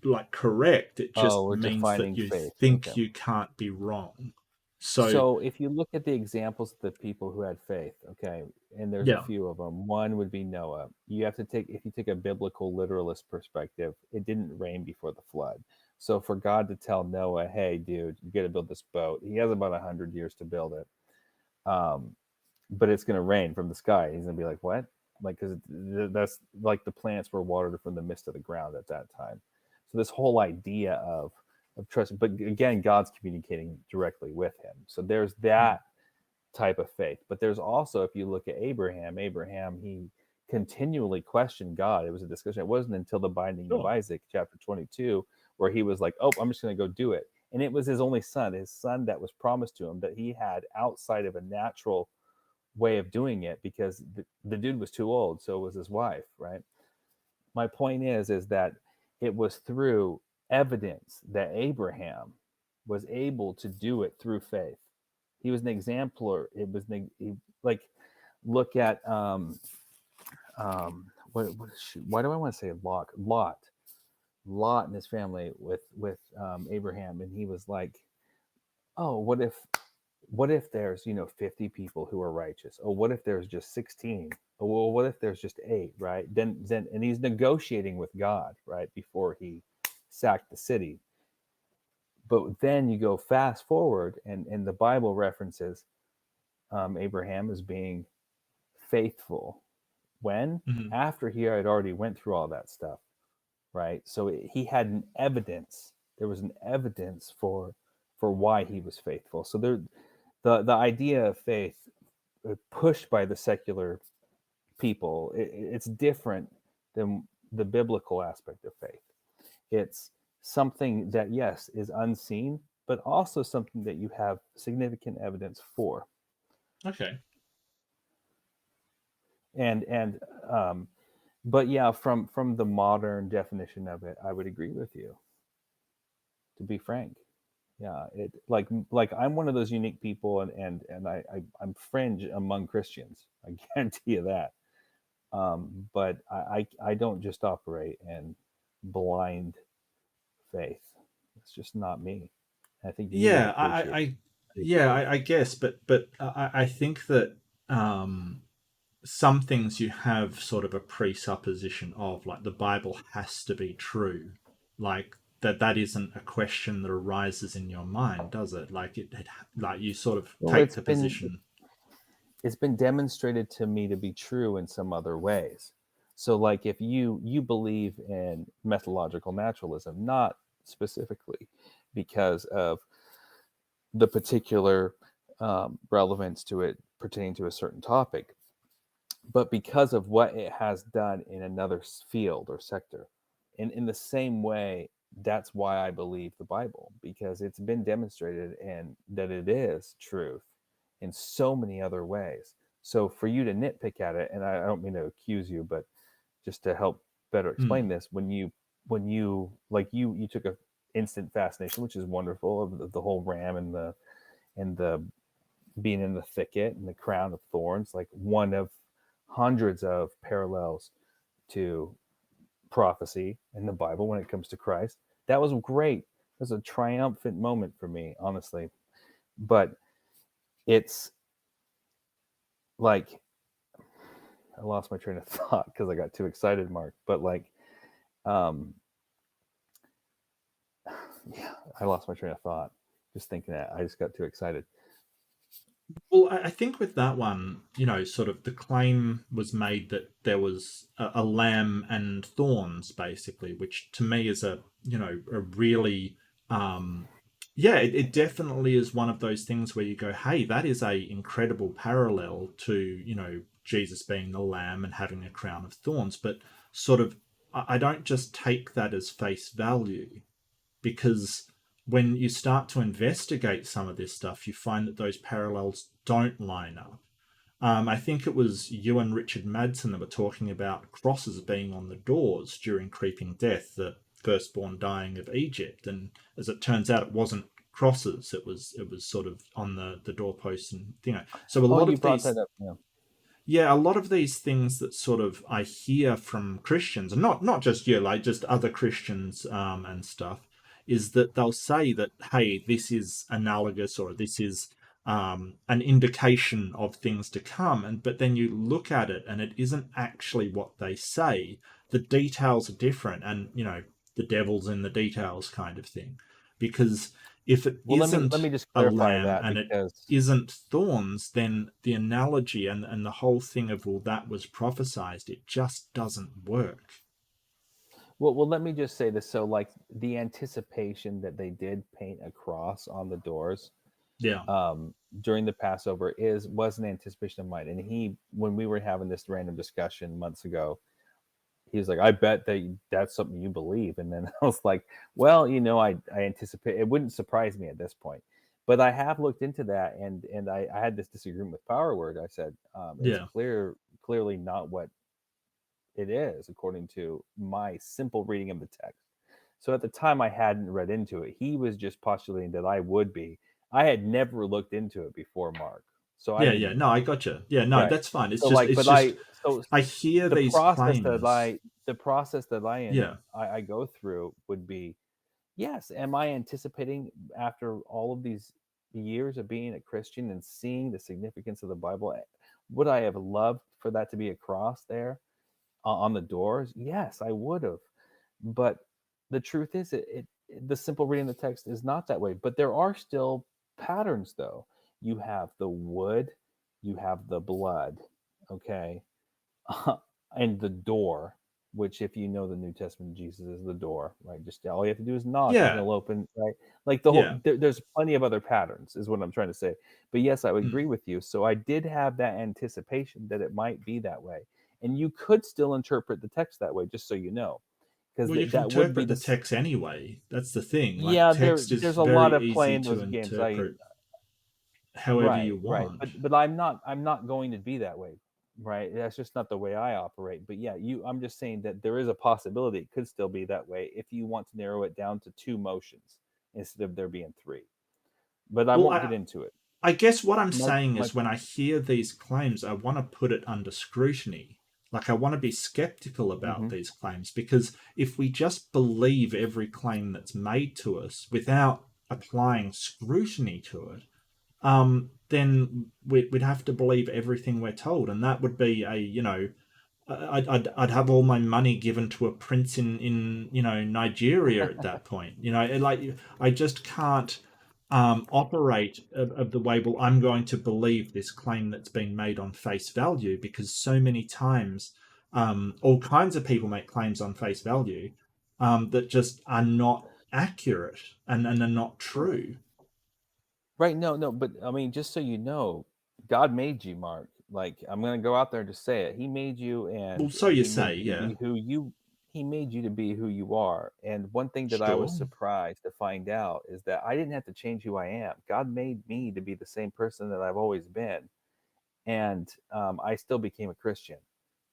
like correct. It Oh, just we're means that defining you faith. Okay. think you can't be wrong. So So if you look at the examples of the people who had faith, okay, and there's a yeah, few of them. One would be Noah. You have to take, if you take a biblical literalist perspective, it didn't rain before the flood. So for God to tell Noah, "Hey, dude, you got to build this boat," he has about 100 years to build it. Um, but it's going to rain from the sky. He's going to be like, "What?" Like, because that's like the plants were watered from the mist of the ground at that time. So this whole idea of trust, but again, God's communicating directly with him. So there's mm, that type of faith. But there's also, if you look at Abraham, he continually questioned God. It was a discussion. It wasn't until the binding of sure, Isaac, chapter 22, where he was like, "Oh, I'm just going to go do it." And it was his only son, his son that was promised to him, that he had outside of a natural way of doing it, because the dude was too old. So was his wife, right? My point is that it was through evidence that Abraham was able to do it through faith. He was an exemplar. It was like, look at why do I want to say Lot and his family with Abraham, and he was like, "Oh, what if there's 50 people who are righteous? Oh, what if there's just 16? Oh, well, what if there's just 8?" Right? Then and he's negotiating with God, right, before he sacked the city. But then you go fast forward, and the Bible references Abraham as being faithful. When? mhm. After he had already went through all that stuff, right? So he had an evidence. There was an evidence for why he was faithful. So the idea of faith, pushed by the secular people, it's different than the biblical aspect of faith. It's something that, yes, is unseen, but also something that you have significant evidence for. Okay. And um, but yeah, from the modern definition of it, I would agree with you. To be frank, yeah, it like I'm one of those unique people, and I'm fringe among Christians. I guarantee you that. But I don't just operate in blind faith. It's just not me. I think you would Yeah, appreciate the yeah, faith. I guess, but I think that um, some things you have sort of a presupposition of, like the Bible has to be true, like that isn't a question that arises in your mind, does it? Like like you sort of Well, take the position. it's been demonstrated to me to be true in some other ways. So like, if you believe in methodological naturalism, not specifically because of the particular relevance to it pertaining to a certain topic, but because of what it has done in another field or sector. And in the same way, that's why I believe the Bible, because it's been demonstrated and that it is truth in so many other ways. So for you to nitpick at it, and I don't mean to accuse you, but just to help better explain Mm, this, when you like you took a instant fascination, which is wonderful, of the whole ram and the being in the thicket and the crown of thorns, like one of hundreds of parallels to prophecy in the Bible when it comes to Christ. That was great. It was a triumphant moment for me, honestly. But it's like, I lost my train of thought because I got too excited, Mark. But like, um, yeah, I lost my train of thought just thinking that. I just got too excited. well, I think with that one, sort of the claim was made that there was a lamb and thorns, basically, which to me is a really, um, yeah, it definitely is one of those things where you go, hey, that is a incredible parallel to, Jesus being the lamb and having a crown of thorns. But sort of, I don't just take that as face value, because when you start to investigate some of this stuff, you find that those parallels don't line up. I think it was you and Richard Madsen that were talking about crosses being on the doors during Creeping Death, the firstborn dying of Egypt, and as it turns out, it wasn't crosses. It was sort of on the doorposts, and So a Oh, lot you of brought these, that up. Yeah. yeah, a lot of these things that sort of I hear from Christians, and not just you, like just other Christians and stuff, is that they'll say that, hey, this is analogous, or this is an indication of things to come, but then you look at it and it isn't actually what they say. The details are different, and the devil's in the details kind of thing. Because if it Well, let isn't me just a clarify lamb that and it because isn't thorns, then the analogy and the whole thing of, well, that was prophesied, it just doesn't work. well, let me just say this. So, like the anticipation that they did paint a cross on the doors Yeah, during the Passover was an anticipation of mine. And when we were having this random discussion months ago, he was like, "I bet that's something you believe." And then I was like, "Well, I anticipate it wouldn't surprise me at this point." But I have looked into that, and I had this disagreement with Power Word. I said, "It's yeah. clearly not what it is according to my simple reading of the text." So at the time, I hadn't read into it. He was just postulating that I would be. I had never looked into it before, Mark. So I Yeah, yeah. didn't. No, I gotcha. Yeah, no, Right. that's fine. It's So just, like, it's but just, so I hear the these process that claims. Yeah, I go through would be, yes, am I anticipating after all of these years of being a Christian and seeing the significance of the Bible, would I have loved for that to be a cross there on the doors? Yes, I would have. But the truth is, the simple reading of the text is not that way. But there are still patterns, though. You have the wood, you have the blood, okay, and the door. Which, if you know the New Testament, Jesus is the door, right? Just all you have to do is knock, and yeah, He'll open, right? Like the whole, yeah. there's plenty of other patterns, is what I'm trying to say. But yes, I would Mm. agree with you. So I did have that anticipation that it might be that way, and you could still interpret the text that way, just so you know, because Well, you can that would be interpret the this. text anyway. That's the thing. Like, Yeah, text is there's a lot very of easy playing to those games. I interpret however you Right, right. want. But I'm not going to be that way, right? That's just not the way I operate. But yeah, I'm just saying that there is a possibility it could still be that way if you want to narrow it down to two motions instead of there being three. But I Well, won't get into it. I guess what I'm My saying my is, when I hear these claims, I want to put it under scrutiny. Like, I want to be skeptical about mhm. these claims, because if we just believe every claim that's made to us without applying scrutiny to it, then we'd have to believe everything we're told, and that would be I'd have all my money given to a prince in Nigeria at that point. Like, I just can't operate of the way, well, I'm going to believe this claim that's been made on face value, because so many times all kinds of people make claims on face value that just are not accurate and are not true. Right, no, no, but I mean, just so you know, God made you, Mark. Like, I'm gonna go out there and just say it. He made you, Well, and so you he made say, you to yeah. be who you. He made you to be who you are. And one thing that I was Sure. surprised to find out is that I didn't have to change who I am. God made me to be the same person that I've always been, and I still became a Christian.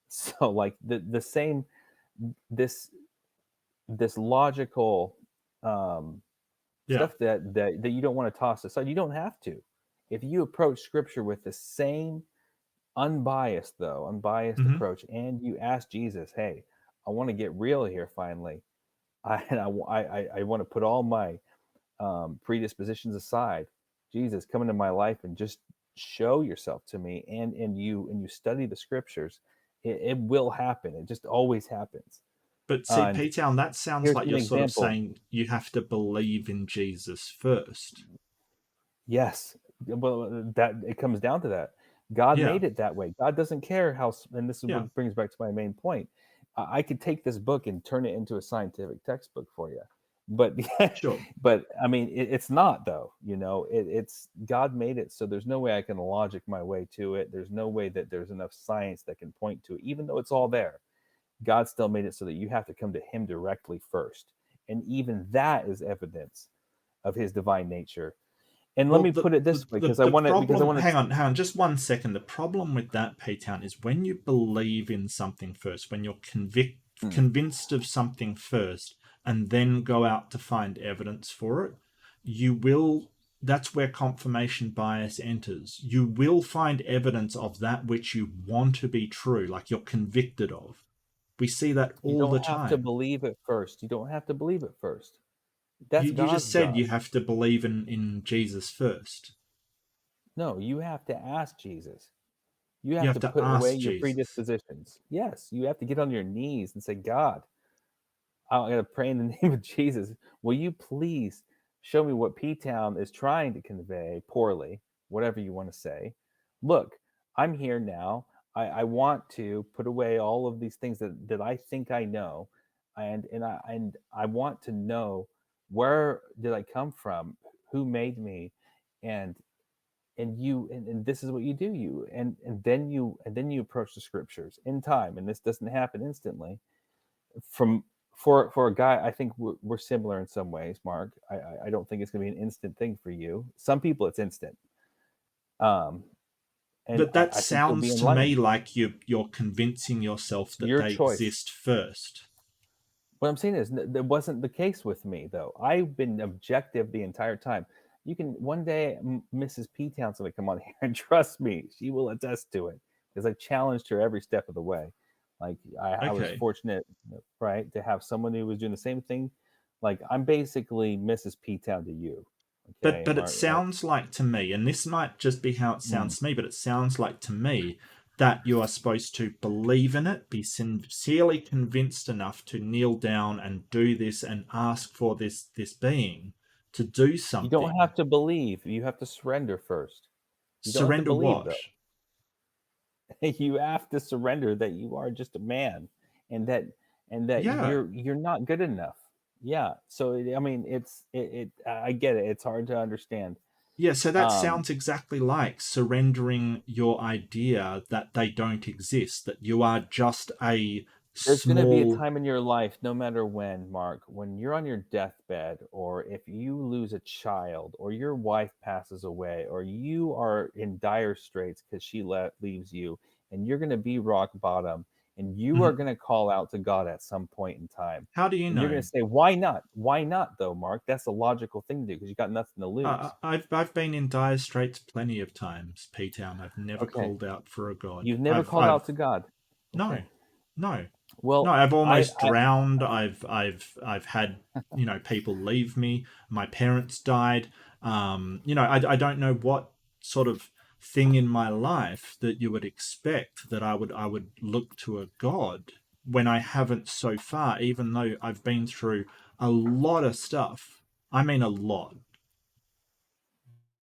So, like the same this this logical um, Yeah. stuff that you don't want to toss aside. You don't have to. If you approach scripture with the same unbiased Hmm. approach, and you ask Jesus, "Hey, I want to get real here finally. I want to put all my predispositions aside. Jesus, come into my life and just show yourself to me." And you study the scriptures. It will happen. It just always happens. But see, And P-Town, that sounds here's like an you're sort of example. saying you have to believe in Jesus first. Yes. Well, that it comes down to that. God Yeah. made it that way. God doesn't care how, and this is Yeah. what brings back to my main point. I could take this book and turn it into a scientific textbook for you, but Sure. but I mean, it's not though. It's God made it, so there's no way I can logic my way to it. There's no way that there's enough science that can point to it, even though it's all there. God still made it so that you have to come to Him directly first, and even that is evidence of His divine nature. And let Well, me the put it the this way, the, because I the want to, problem. Hang to. on, hang on, just 1 second. The problem with that, P-Town, is when you believe in something first, when you're Mm, convinced of something first, and then go out to find evidence for it, you will. That's where confirmation bias enters. You will find evidence of that which you want to be true, like you're convicted of. We see that you all the don't have to time. believe it first. You don't have to believe it first. That's You just God's said job. you have to believe in Jesus first. No, you have to ask Jesus. You You have have to to put away ask your Jesus. predispositions. Yes, you have to get on your knees and say, God, I gotta pray in the name of Jesus. Will you please show me what PTown is trying to convey poorly, whatever you want to say? Look, I'm here now. I want to put away all of these things that I think I know, and I want to know, where did I come from, who made me, and and this is what you do, and then you approach the scriptures in time, and this doesn't happen instantly. From For a guy, I think we're similar in some ways, Mark. I don't think it's going to be an instant thing for you. Some people it's instant, um and But I, that I think you'll be sounds to me enlightened. like you're convincing yourself It's that your they choice. exist first. What I'm saying is that wasn't the case with me, though. I've been objective the entire time. You can one day, Mrs. P Town's going to come on here, and trust me, she will attest to it, because I challenged her every step of the way. Like I was Okay. fortunate, right, to have someone who was doing the same thing. Like I'm basically Mrs. P Town to you. Okay, But it Mark. Like, sounds like to me, and this might just be how it mm, sounds to me, but it sounds like to me that you are supposed to believe in it, be sincerely convinced enough to kneel down and do this and ask for this being to do you don't something. have to believe. You have to surrender first. You don't have to Surrender believe, what? though. You have to surrender that you are just a man, and that Yeah. you're not good enough. Yeah. So I mean, I get it. It's hard to understand. Yeah, so that um sounds exactly like surrendering your idea that they don't exist, that you are just a there's going to be a small. time in your life, no matter when, Mark, when you're on your deathbed, or if you lose a child, or your wife passes away, or you are in dire straits because leaves you, and you're going to be rock bottom, and you are Mhm. going to call out to God at some point in time. How do you And you're going know? to say, why not? Why not, though, Mark? That's a logical thing to do, because you got nothing to lose. I've been in dire straits plenty of times, P-Town. I've never Okay. called out for a god. You've never I've called I've out to God. no, Okay. no, no. Well, I've I, almost I drowned. I've had people leave me. My parents died. I don't know what sort of thing in my life that you would expect that I would look to a god when I haven't so far. Even though I've been through a lot of stuff. I mean a lot.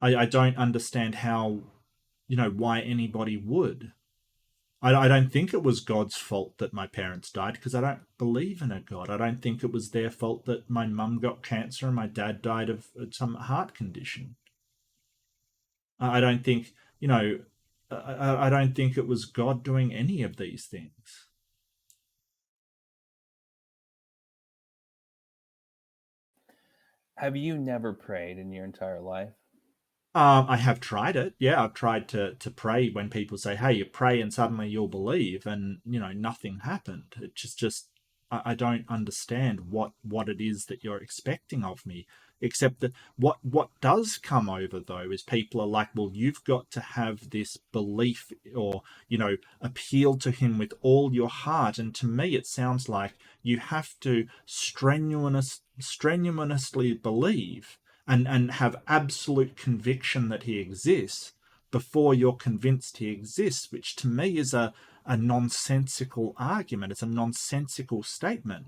I don't understand how, why anybody would. I don't think it was God's fault that my parents died because I don't believe in a God. I don't think it was their fault that my mum got cancer and my dad died of some heart condition. I don't think, I don't think it was God doing any of these things. have you never prayed in your entire life? I have tried it. Yeah, I've tried to pray when people say, "Hey, you pray and suddenly you'll believe," and nothing happened. It just I don't understand what it is that you're expecting of me. Except that what does come over though is people are like, "Well, you've got to have this belief or appeal to him with all your heart." And to me, it sounds like you have to strenuously believe and have absolute conviction that he exists before you're convinced he exists, which to me is a nonsensical argument. It's a nonsensical statement.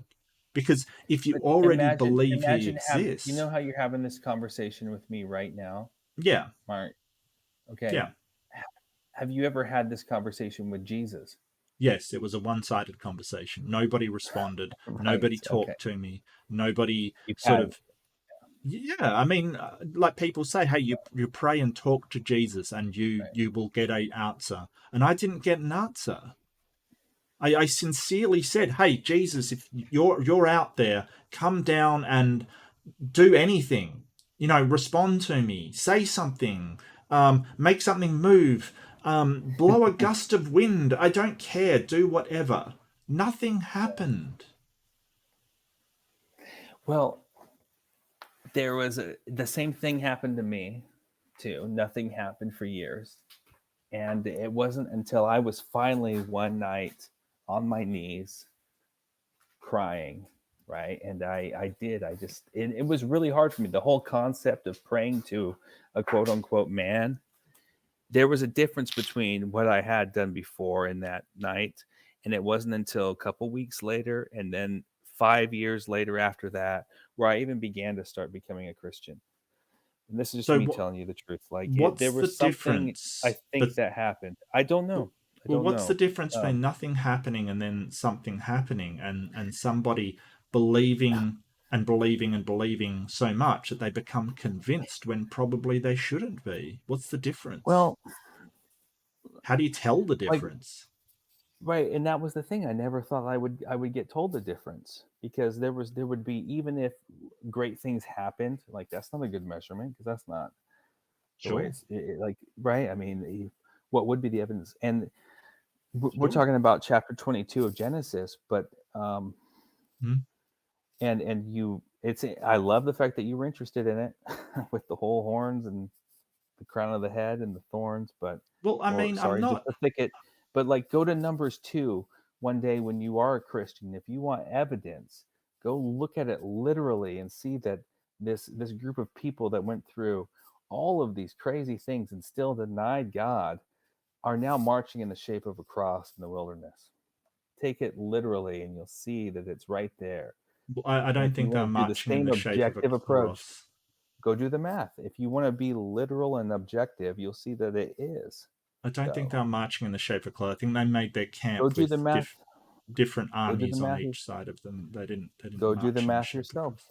Because if you But already imagine, believe he imagine have you exists, know how you're having this conversation with me right now, yeah, Mark? Okay. yeah, Have you ever had this conversation with Jesus? yes, it was a one sided conversation. Nobody responded, Right. nobody Okay. talked to me, nobody You've sort had of. Yeah, I mean, like people say, hey, you pray and talk to Jesus, and you right. you will get a answer. And I didn't get an answer. I sincerely said, hey, Jesus, if you're out there, come down and do anything. Respond to me, say something, make something move, blow a gust of wind. I don't care. Do whatever. Nothing happened. Well, the same thing happened to me too. Nothing happened for years. And it wasn't until I was finally one night on my knees crying right? And I did. It was really hard for me. The whole concept of praying to a quote unquote man, there was a difference between what I had done before in that night. And it wasn't until a couple weeks later, and then 5 years later after that, where I even began to start becoming a Christian. And this is just So me telling you the truth. Like there what's the was something I difference? think that happened. I don't know. I Well, don't what's the know. difference between nothing happening and then something happening, and somebody believing and believing and believing so much that they become convinced when probably they shouldn't be? What's the difference? Well, How do you tell the like difference? right, and that was the thing. I never thought I would get told the difference, because there would be, even if great things happened, like that's not a good measurement, because that's not the way Sure, like, right. I mean, what would be the evidence? And we're sure. talking about chapter 22 of Genesis, but Hmm. and you, it's, I love the fact that you were interested in it with the whole horns and the crown of the head and the thorns, but, Well, I or mean, I'm sorry, just not. the thicket. But like, go to Numbers 2 one day when you are a Christian. If you want evidence, go look at it literally and see that this group of people that went through all of these crazy things and still denied God are now marching in the shape of a cross in the wilderness. Take it literally and you'll see that it's right there. I And don't if you think they're want to do the marching in same the shape of a objective approach, cross. go do the math. If you want to be literal and objective, you'll see that it is. I don't think So they're marching in the shape of cloth. I think they made their go camp do the with math. different Go do the armies on math. each side of them. They didn't Go do the march in the math shape of yourself. cross.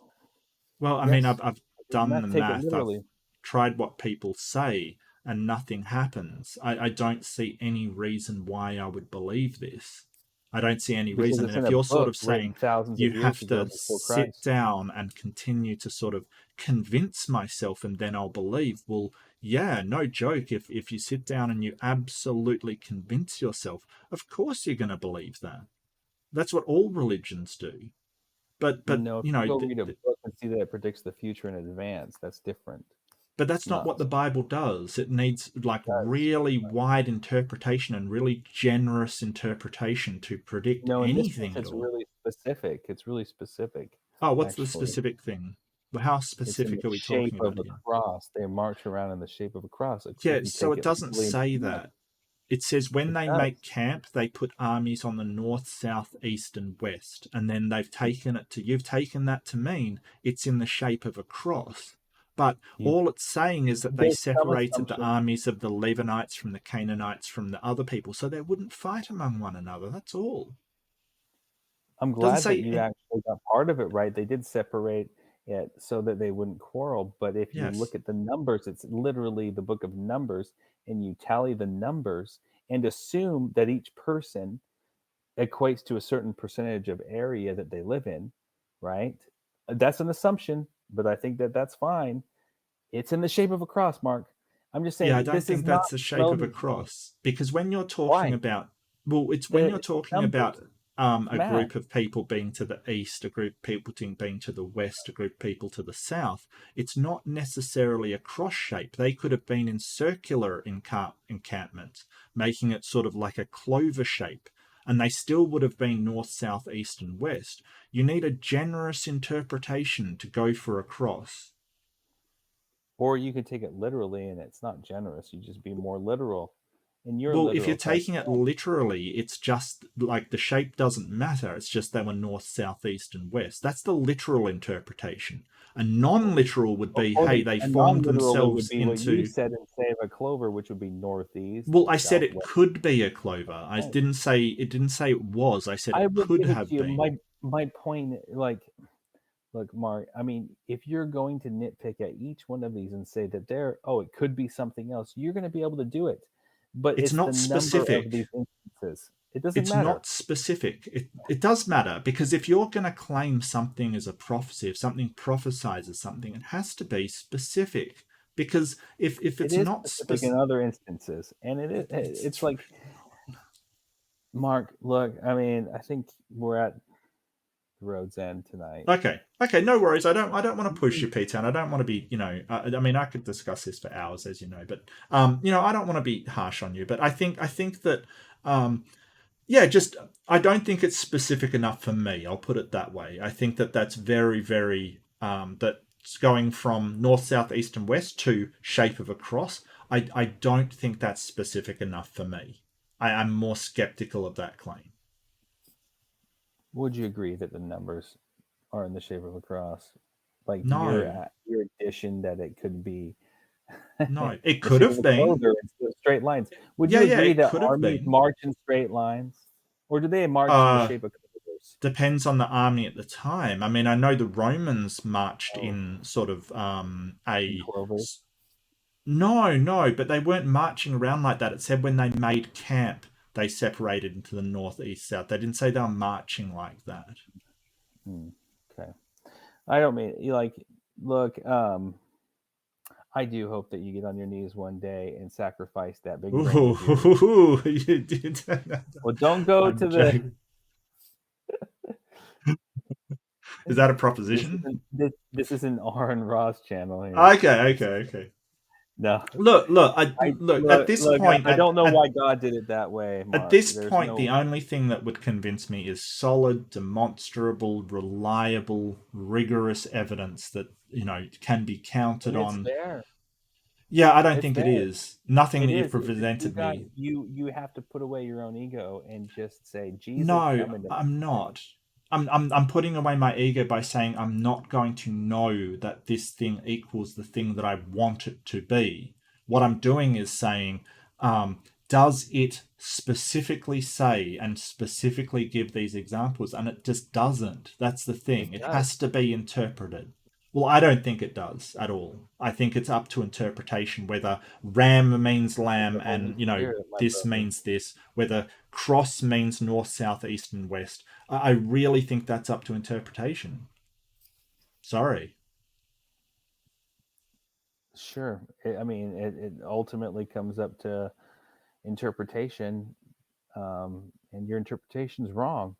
Well, I mean, Yes. I've Do the done the math. Take it math. I've literally. tried what people say, and nothing happens. I don't see any reason why I would believe this. I don't see any Because reason. it's And in if a you're sort book of saying written thousands you of years have ago to before sit Christ. down and continue to sort of convince myself and then I'll believe, well, yeah, no joke. If you sit down and you absolutely convince yourself, of course you're going to believe that. That's what all religions do. But No, if you you know, go read a book and see that it predicts the future in advance, that's different. but It's that's not what not. the Bible does. It needs like Does. really wide interpretation and really generous interpretation to predict No, in this case, anything at it's all. really specific. It's really specific, Oh, what's the actually. specific thing? Well, how It's in the specific are we shape talking of about a here? cross. They march around in the shape of a cross. Yeah, If you so take it it doesn't literally into say command, that. It says when it they make does. camp, they put armies on the north, south, east, and west, and then you've taken that to mean it's in the shape of a cross. But You all it's saying is that they there's some separated the assumption. armies of the Levanites from the Canaanites from the other people, so they wouldn't fight among one another. That's all. I'm It doesn't glad that say, you actually got part of it right. They did separate it so that they wouldn't quarrel. But if you look yes. at the numbers, it's literally the book of Numbers, and you tally the numbers and assume that each person equates to a certain percentage of area that they live in, right? That's an assumption, but I think that that's fine. It's in the shape of a cross, Mark. I'm just Yeah, I saying don't this is think not that's the shape of a relevant. cross because when you're talking Why? about, well, it's when you're The talking numbers, about it's a math. group of people being to the east, a group of people being to the west, a group of people to the south. It's not necessarily a cross shape. They could have been in circular encampments, making it sort of like a clover shape, and they still would have been north, south, east, and west. You need a generous interpretation to go for a cross. Or you could take it literally and it's not generous. You just be more literal in your Well, if you're literal type. taking it literally, it's just like the shape doesn't matter. It's just they were north, south, east, and west. That's the literal interpretation. A non literal would be, hey, According, they a formed non-literally would themselves be what you into. said in say of a clover, which would be northeast, Well, I said it southwest. could be a clover. I Right. didn't say it didn't say it was. I said I it will could give it to have you. been. My point, like, look, Mark. I mean, if you're going to nitpick at each one of these and say that it could be something else, you're going to be able to do it. But It's it's the not number of specific. these instances. It doesn't It's matter. not specific. It does matter because if you're going to claim something as a prophecy, if something prophesies something, it has to be specific. Because if It it's is not specific in other instances, and it is. It's it's like, Mark. Look, I mean, I think we're at the road's end tonight. okay, no worries. I don't want to push you, P-Town. I don't want to be, I mean, I could discuss this for hours, as you know, but I don't want to be harsh on you. But I think that um, yeah, just I don't think it's specific enough for me. I'll put it that way. I think that that's very, very that's going from north, south, east, and west to shape of a cross. I don't think that's specific enough for me. I'm more skeptical of that claim. Would you agree that the numbers are in the shape of a cross? Like No, your addition that it could be no, it the could shape of have a been. clover instead of straight lines. Would Yeah, you yeah, agree it that could have armies been. march in straight lines, or do they march in the Uh, shape of clovers Depends on the army at the time. I mean, I know the Romans marched oh, in sort of in a clovers? no, no, but they weren't marching around like that. It said when they made camp, they separated into the north, east, south. They didn't say they were marching like that. Okay, I don't mean you like. Look, I do hope that you get on your knees one day and sacrifice that big brain of yours. Ooh, you did. Well, don't go I'm to the. joking. Is that a This proposition? isn't this is an Aaron Ross channel here. Okay, okay, okay. No, Look. At this point, I don't know why God did it that way, at Mark. this There's point, the no. only thing that would convince me is solid, demonstrable, reliable, rigorous evidence that can be counted And it's on. there. Yeah, I don't It's think it there. is. Nothing It that you've is. It's just presented me. you have to put away your own ego and just say, Jesus, No, come into my I'm life. not. I'm putting away my ego by saying I'm not going to know that this thing equals the thing that I want it to be. What I'm doing is saying, does it specifically say and specifically give these examples? And it just doesn't. That's the It thing. It does. has to be interpreted. Well, I don't think it does at all. I think it's up to interpretation whether ram means Of the lamb Holy and, Spirit, my this brother. means this, whether cross means north, south, east, and west. I really think that's up to interpretation. Sorry. Sure. I mean, it ultimately comes up to interpretation, and your interpretation's wrong.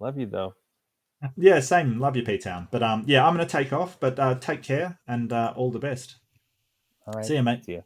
Love you though. Yeah, same. Love you, P-Town. But yeah, I'm going to take off, but take care and all the best. All right. See you, mate. See ya.